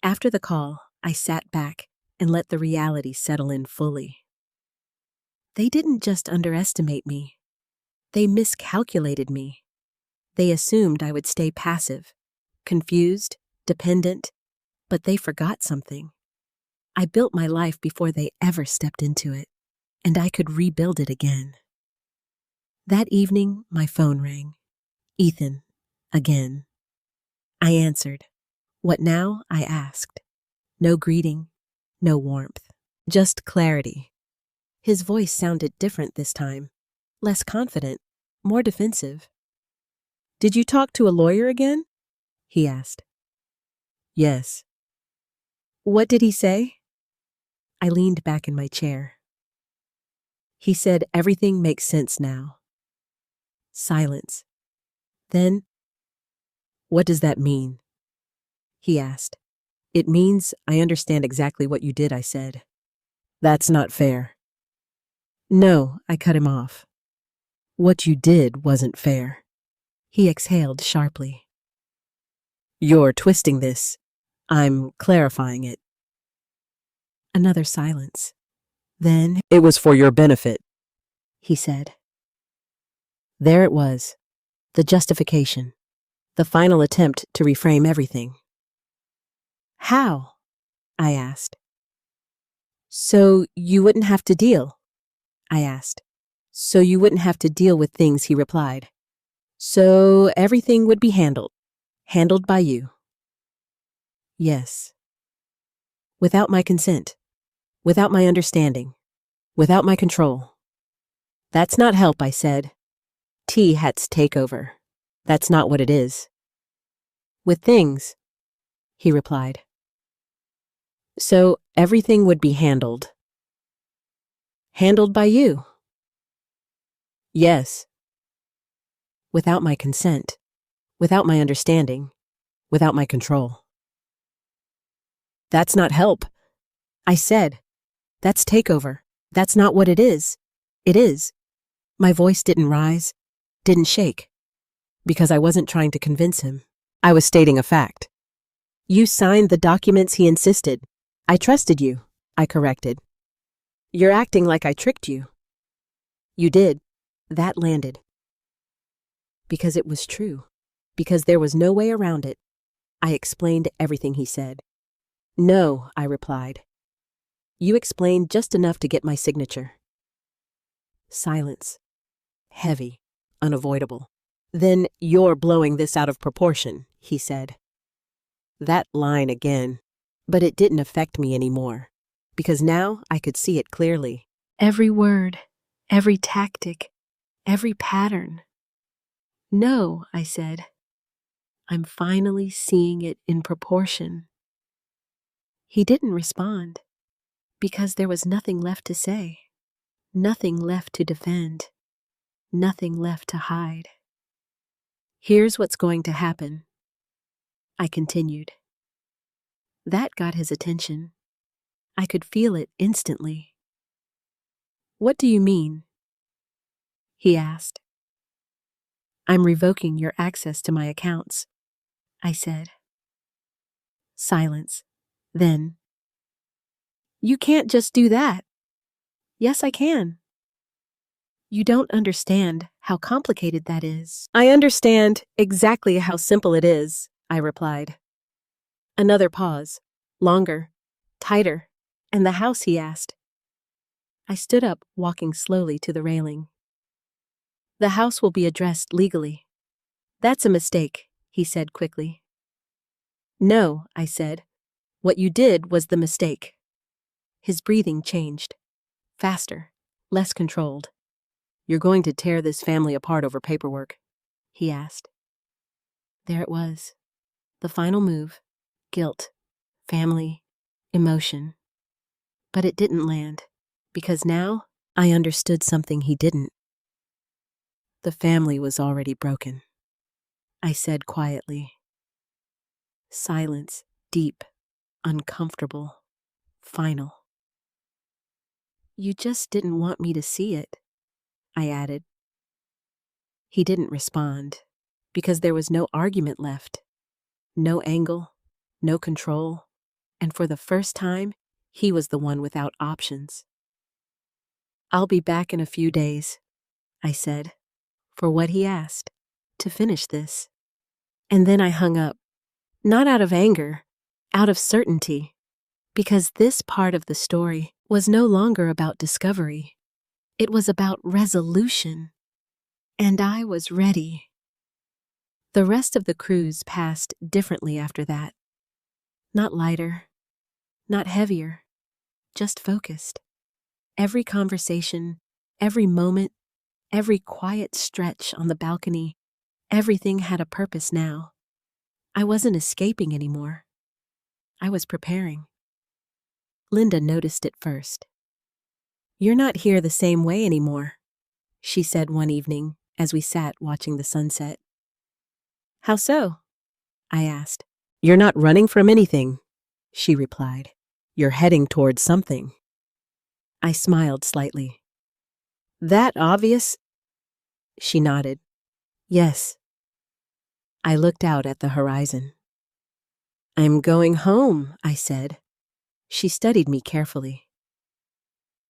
A: After the call, I sat back and let the reality settle in fully. They didn't just underestimate me. They miscalculated me. They assumed I would stay passive, confused, dependent, but they forgot something. I built my life before they ever stepped into it, and I could rebuild it again. That evening, my phone rang. Ethan, again. I answered. "What now?" I asked. No greeting, no warmth, just clarity. His voice sounded different this time, less confident, more defensive. "Did you talk to a lawyer again?" he asked. "Yes." "What did he say?" I leaned back in my chair. "He said everything makes sense now." Silence. Then, "What does that mean?" he asked. "It means I understand exactly what you did," I said. "That's not fair." "No," I cut him off. "What you did wasn't fair." He exhaled sharply. "You're twisting this. I'm clarifying it." Another silence. Then, "It was for your benefit," he said. There it was, the justification, the final attempt to reframe everything. "How?" I asked. "So you wouldn't have to deal?" I asked. "So you wouldn't have to deal with things," he replied. "So everything would be handled by you." Yes. Without my consent, without my understanding, without my control. "That's not help," I said. T-Hat's takeover. That's not what it is. "With things," he replied. "So everything would be handled by you?" "Yes." Without my consent, without my understanding, without my control. "That's not help," I said. "That's takeover. That's not what it is. It is." My voice didn't rise, didn't shake, because I wasn't trying to convince him. I was stating a fact. "You signed the documents," he insisted. "I trusted you," I corrected. "You're acting like I tricked you." "You did. That landed. Because it was true. Because there was no way around it. I explained everything he said. No, I replied. You explained just enough to get my signature. Silence. Heavy. Unavoidable. Then you're blowing this out of proportion, he said. That line again. But it didn't affect me anymore, because now I could see it clearly. Every word, every tactic, every pattern. No, I said. I'm finally seeing it in proportion. He didn't respond, because there was nothing left to say, nothing left to defend, nothing left to hide. Here's what's going to happen, I continued. That got his attention. I could feel it instantly. What do you mean? He asked. I'm revoking your access to my accounts, I said. Silence. Then, you can't just do that. Yes, I can. You don't understand how complicated that is. I understand exactly how simple it is, I replied. Another pause. Longer. Tighter. And the house, he asked. I stood up, walking slowly to the railing. The house will be addressed legally. That's a mistake, he said quickly. No, I said. What you did was the mistake. His breathing changed. Faster. Less controlled. You're going to tear this family apart over paperwork, he asked. There it was. The final move. Guilt. Family. Emotion. But it didn't land, because now I understood something he didn't. The family was already broken, I said quietly. Silence, deep, uncomfortable, final. You just didn't want me to see it, I added. He didn't respond, because there was no argument left, no angle, no control, and for the first time, he was the one without options. I'll be back in a few days, I said, for what he asked, to finish this. And then I hung up, not out of anger, out of certainty, because this part of the story was no longer about discovery. It was about resolution. And I was ready. The rest of the cruise passed differently after that. Not lighter, not heavier, just focused. Every conversation, every moment, every quiet stretch on the balcony, everything had a purpose now. I wasn't escaping anymore. I was preparing. Linda noticed it first. You're not here the same way anymore, she said one evening as we sat watching the sunset. How so? I asked. You're not running from anything, she replied. You're heading towards something. I smiled slightly. That obvious? She nodded. Yes. I looked out at the horizon. I'm going home, I said. She studied me carefully.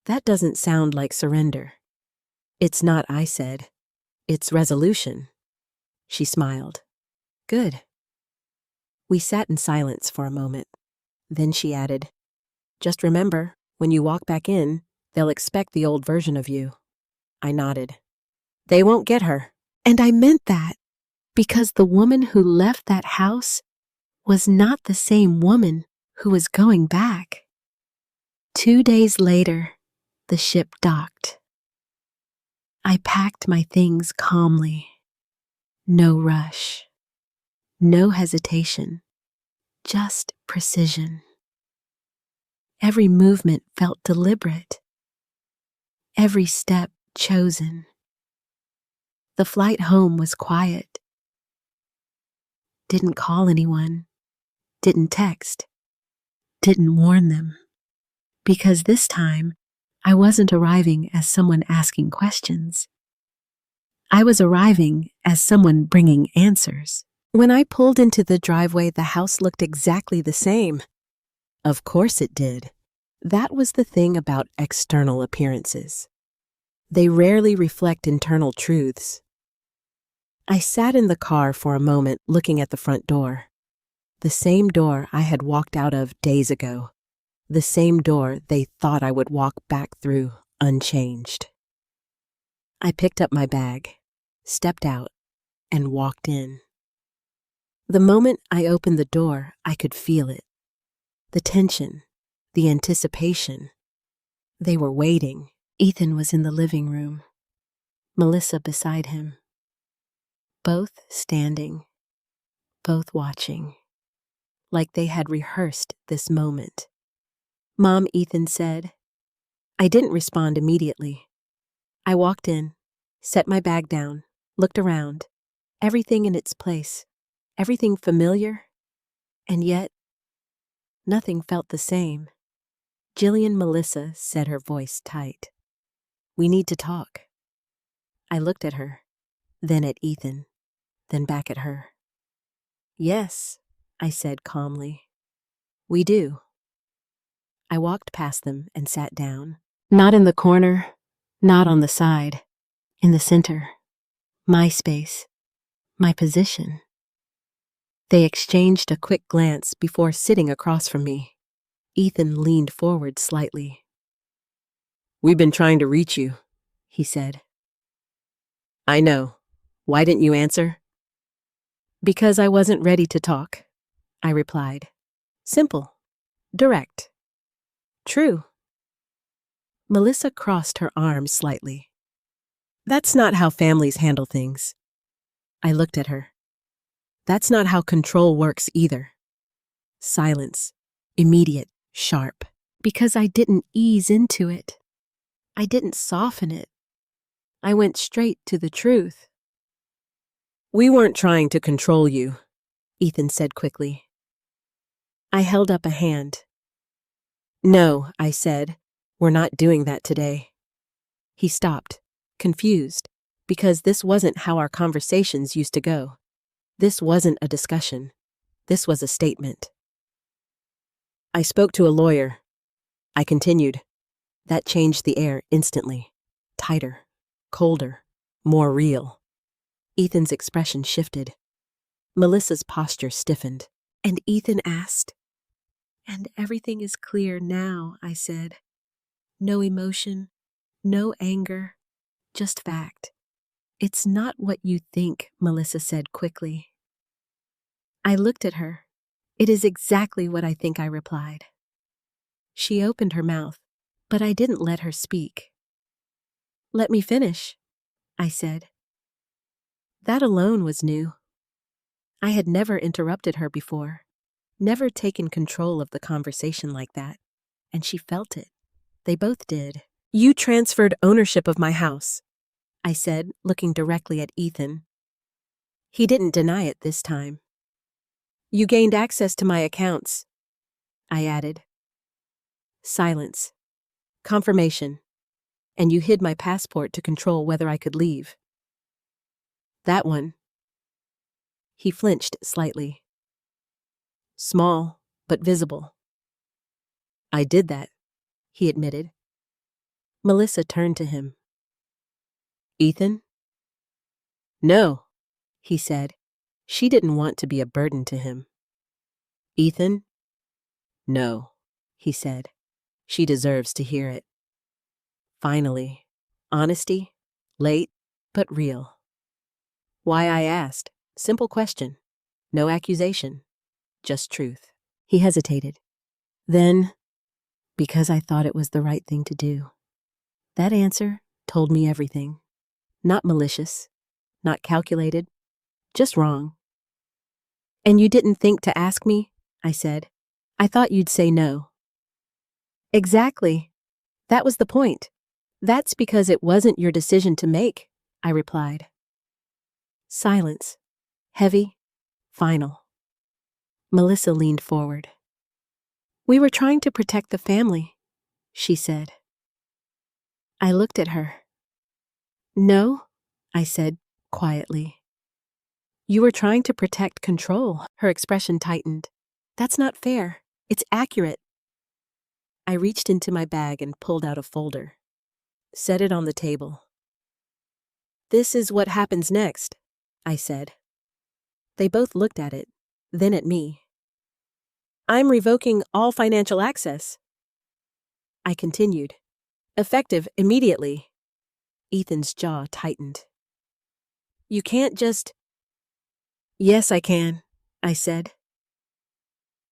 A: That doesn't sound like surrender. It's not, I said. It's resolution. She smiled. Good. We sat in silence for a moment. Then she added, just remember, when you walk back in, they'll expect the old version of you. I nodded. They won't get her. And I meant that, because the woman who left that house was not the same woman who was going back. 2 days later, the ship docked. I packed my things calmly. No rush. No hesitation. Just precision. Every movement felt deliberate. Every step chosen. The flight home was quiet. Didn't call anyone. Didn't text. Didn't warn them. Because this time, I wasn't arriving as someone asking questions. I was arriving as someone bringing answers. When I pulled into the driveway, the house looked exactly the same. Of course it did. That was the thing about external appearances. They rarely reflect internal truths. I sat in the car for a moment looking at the front door. The same door I had walked out of days ago. The same door they thought I would walk back through, unchanged. I picked up my bag, stepped out, and walked in. The moment I opened the door, I could feel it. The tension, the anticipation. They were waiting. Ethan was in the living room, Melissa beside him. Both standing, both watching, like they had rehearsed this moment. "Mom," Ethan said. I didn't respond immediately. I walked in, set my bag down, looked around, everything in its place, everything familiar, and yet nothing felt the same. "Gillian," Melissa said, her voice tight. "We need to talk." I looked at her, then at Ethan, then back at her. "Yes," I said calmly. "We do." I walked past them and sat down. Not in the corner, not on the side, in the center. My space, my position. They exchanged a quick glance before sitting across from me. Ethan leaned forward slightly. "We've been trying to reach you," he said. "I know. Why didn't you answer?" "Because I wasn't ready to talk," I replied. Simple, direct, true. Melissa crossed her arms slightly. "That's not how families handle things." I looked at her. "That's not how control works either." Silence, immediate, sharp, because I didn't ease into it. I didn't soften it. I went straight to the truth. "We weren't trying to control you," Ethan said quickly. I held up a hand. "No," I said, "we're not doing that today." He stopped, confused, because this wasn't how our conversations used to go. This wasn't a discussion. This was a statement. "I spoke to a lawyer," I continued. That changed the air instantly. Tighter, colder, more real. Ethan's expression shifted. Melissa's posture stiffened. And Ethan asked, "And everything is clear now," I said. "No emotion, no anger, just fact." "It's not what you think," Melissa said quickly. I looked at her. "It is exactly what I think," I replied. She opened her mouth, but I didn't let her speak. "Let me finish," I said. That alone was new. I had never interrupted her before, never taken control of the conversation like that, and she felt it. They both did. "You transferred ownership of my house," I said, looking directly at Ethan. He didn't deny it this time. "You gained access to my accounts," I added. Silence. Confirmation. "And you hid my passport to control whether I could leave." "That one." He flinched slightly. "Small, but visible." "I did that," he admitted. Melissa turned to him. "Ethan?" "No," he said. She didn't want to be a burden to him. "Ethan?" "No," he said. She deserves to hear it. Finally, honesty, late, but real. Why, I asked. Simple question. No accusation. Just truth. He hesitated. Then, because I thought it was the right thing to do. That answer told me everything. Not malicious, not calculated, just wrong. "And you didn't think to ask me?" I said. "I thought you'd say no." "Exactly. That was the point. That's because it wasn't your decision to make," I replied. Silence. Heavy, final. Melissa leaned forward. "We were trying to protect the family," she said. I looked at her. "No," I said quietly. "You were trying to protect control." Her expression tightened. "That's not fair. It's accurate." I reached into my bag and pulled out a folder. set it on the table. "This is what happens next," I said. They both looked at it, then at me. "I'm revoking all financial access," I continued. "Effective immediately." Ethan's jaw tightened. "You can't just—" "Yes, I can," I said.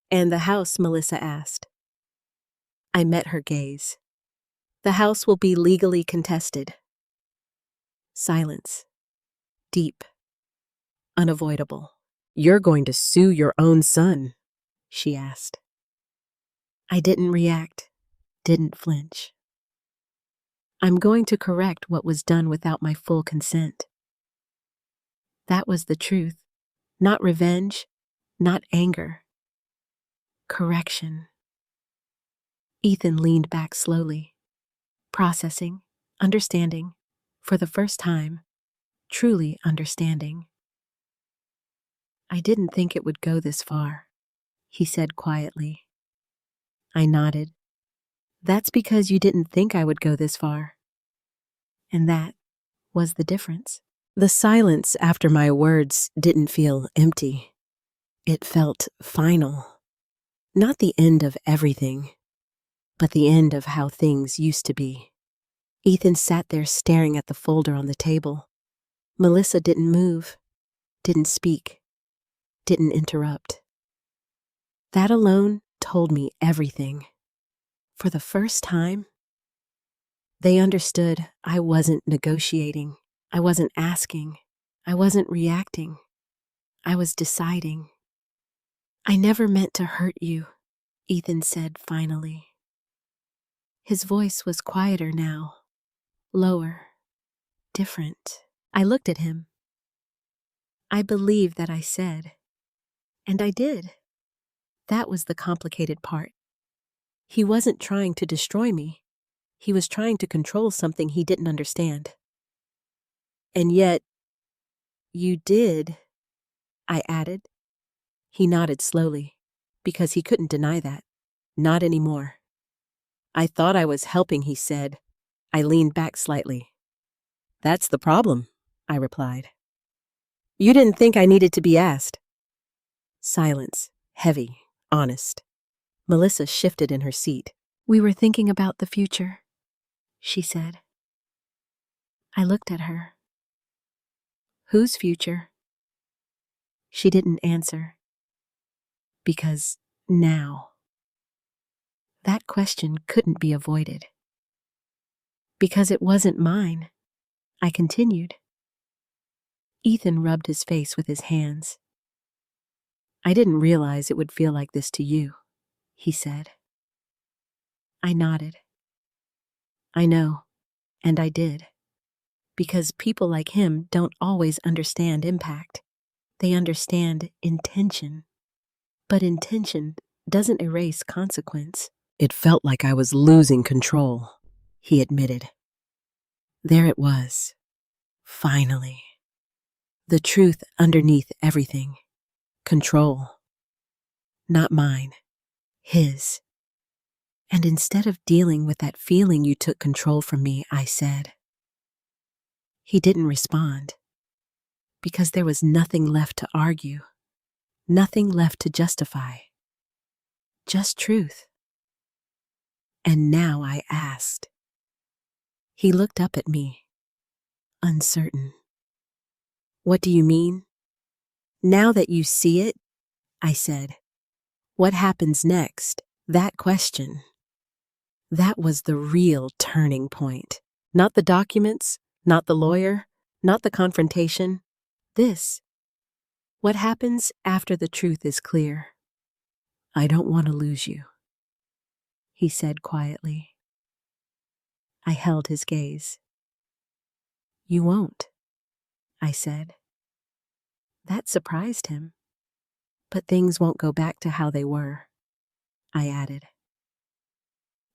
A: "And the house?" Melissa asked. I met her gaze. "The house will be legally contested." Silence. Deep. Unavoidable. "You're going to sue your own son?" she asked. I didn't react, didn't flinch. "I'm going to correct what was done without my full consent." That was the truth. Not revenge, not anger. Correction. Ethan leaned back slowly, processing, understanding, for the first time, truly understanding. "I didn't think it would go this far," he said quietly. I nodded. "That's because you didn't think I would go this far." And that was the difference. The silence after my words didn't feel empty. It felt final. Not the end of everything, but the end of how things used to be. Ethan sat there staring at the folder on the table. Melissa didn't move, didn't speak, didn't interrupt. That alone told me everything. For the first time, they understood I wasn't negotiating, I wasn't asking, I wasn't reacting. I was deciding. "I never meant to hurt you," Ethan said finally. His voice was quieter now, lower, different. I looked at him. I believe that I said, and I did. That was the complicated part. He wasn't trying to destroy me. He was trying to control something he didn't understand. "And yet, you did," I added. He nodded slowly, because he couldn't deny that. "Not anymore." "I thought I was helping," he said. I leaned back slightly. "That's the problem," I replied. "You didn't think I needed to be asked." Silence, heavy, honest. Melissa shifted in her seat. "We were thinking about the future," she said. I looked at her. "Whose future?" She didn't answer. Because now. That question couldn't be avoided. Because it wasn't mine. I continued. Ethan rubbed his face with his hands. "I didn't realize it would feel like this to you," he said. I nodded. "I know, and I did. Because people like him don't always understand impact. They understand intention. But intention doesn't erase consequence." "It felt like I was losing control," he admitted. There it was. Finally. The truth underneath everything. Control. Not mine. His. And instead of dealing with that feeling you took control from me, I said. He didn't respond. Because there was nothing left to argue. Nothing left to justify. Just truth. And now I asked. He looked up at me. Uncertain. "What do you mean?" "Now that you see it," I said. "What happens next?" That question. That was the real turning point. Not the documents, not the lawyer, not the confrontation. This. What happens after the truth is clear? "I don't want to lose you," he said quietly. I held his gaze. "You won't," I said. That surprised him. "But things won't go back to how they were," I added.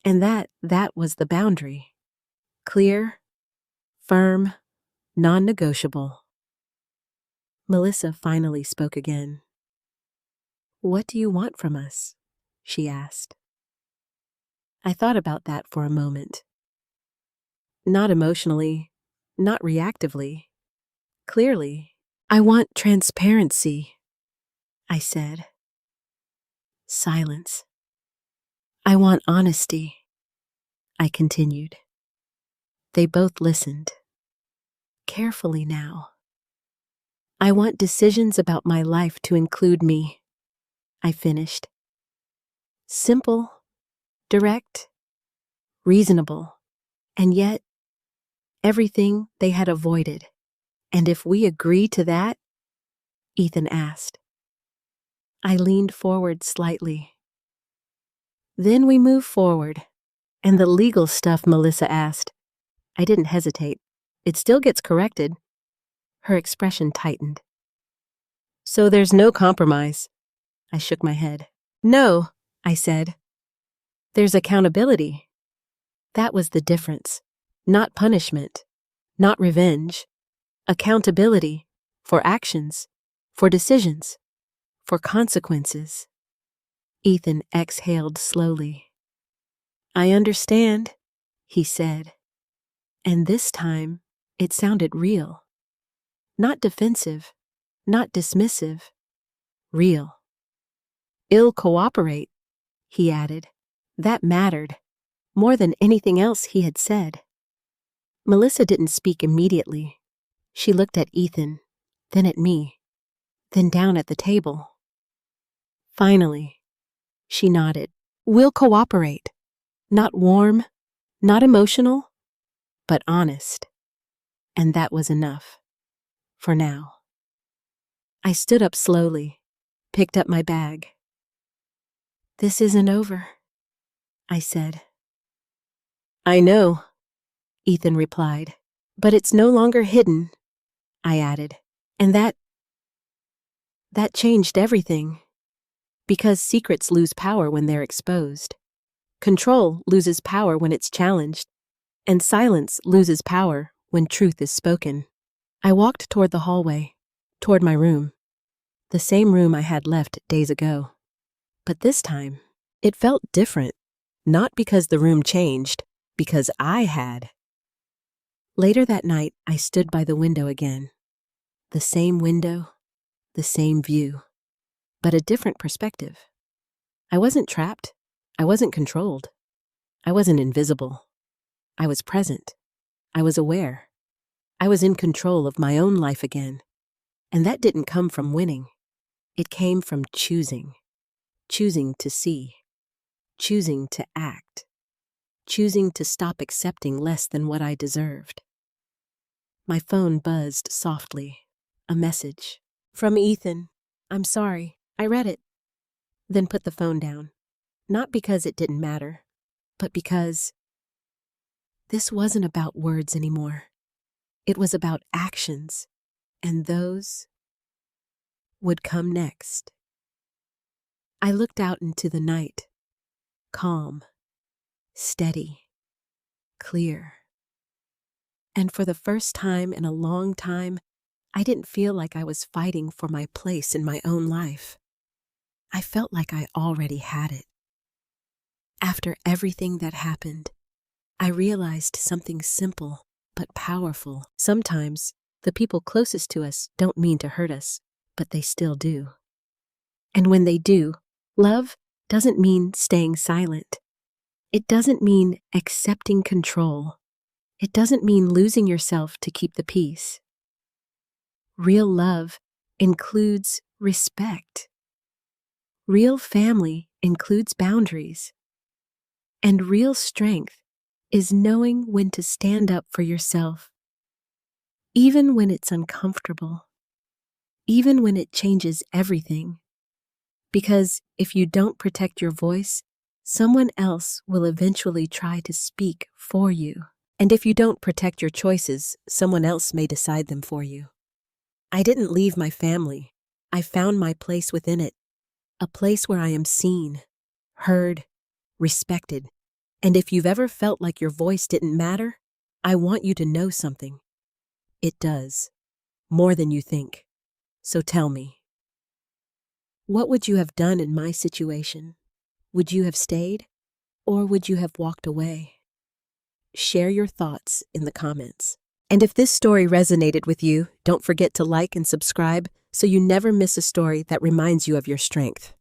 A: And that was the boundary. Clear, firm, non-negotiable. Melissa finally spoke again. "What do you want from us?" she asked. I thought about that for a moment. Not emotionally, not reactively, clearly. I want transparency, I said. Silence. I want honesty, I continued. They both listened. Carefully now. I want decisions about my life to include me, I finished. Simple, direct, reasonable, and yet everything they had avoided. And if we agree to that? Ethan asked. I leaned forward slightly. Then we move forward. And the legal stuff, Melissa asked. I didn't hesitate. It still gets corrected. Her expression tightened. So there's no compromise. I shook my head. No, I said. There's accountability. That was the difference. Not punishment. Not revenge. Accountability. For actions. For decisions. For consequences. Ethan exhaled slowly. I understand, he said. And this time, it sounded real. Not defensive, not dismissive. Real. Ill cooperate, he added. That mattered, more than anything else he had said. Melissa didn't speak immediately. She looked at Ethan, then at me, then down at the table. Finally, she nodded. We'll cooperate. Not warm, not emotional, but honest. And that was enough. For now. I stood up slowly, picked up my bag. This isn't over, I said. I know, Ethan replied, but it's no longer hidden, I added. And that changed everything. Because secrets lose power when they're exposed. Control loses power when it's challenged. And silence loses power when truth is spoken. I walked toward the hallway, toward my room. The same room I had left days ago. But this time, it felt different. Not because the room changed, because I had. Later that night, I stood by the window again. The same window, the same view, but a different perspective. I wasn't trapped. I wasn't controlled. I wasn't invisible. I was present. I was aware. I was in control of my own life again. And that didn't come from winning. It came from choosing. Choosing to see. Choosing to act. Choosing to stop accepting less than what I deserved. My phone buzzed softly. A message. From Ethan. I'm sorry. I read it. Then put the phone down. Not because it didn't matter, but because this wasn't about words anymore. It was about actions, and those would come next. I looked out into the night, calm, steady, clear. And for the first time in a long time, I didn't feel like I was fighting for my place in my own life. I felt like I already had it. After everything that happened, I realized something simple but powerful. Sometimes, the people closest to us don't mean to hurt us, but they still do. And when they do, love doesn't mean staying silent. It doesn't mean accepting control. It doesn't mean losing yourself to keep the peace. Real love includes respect. Real family includes boundaries. And real strength is knowing when to stand up for yourself, even when it's uncomfortable, even when it changes everything. Because if you don't protect your voice, someone else will eventually try to speak for you. And if you don't protect your choices, someone else may decide them for you. I didn't leave my family. I found my place within it, a place where I am seen, heard, respected. And if you've ever felt like your voice didn't matter, I want you to know something. It does, more than you think. So tell me, what would you have done in my situation? Would you have stayed, or would you have walked away? Share your thoughts in the comments. And if this story resonated with you, don't forget to like and subscribe so you never miss a story that reminds you of your strength.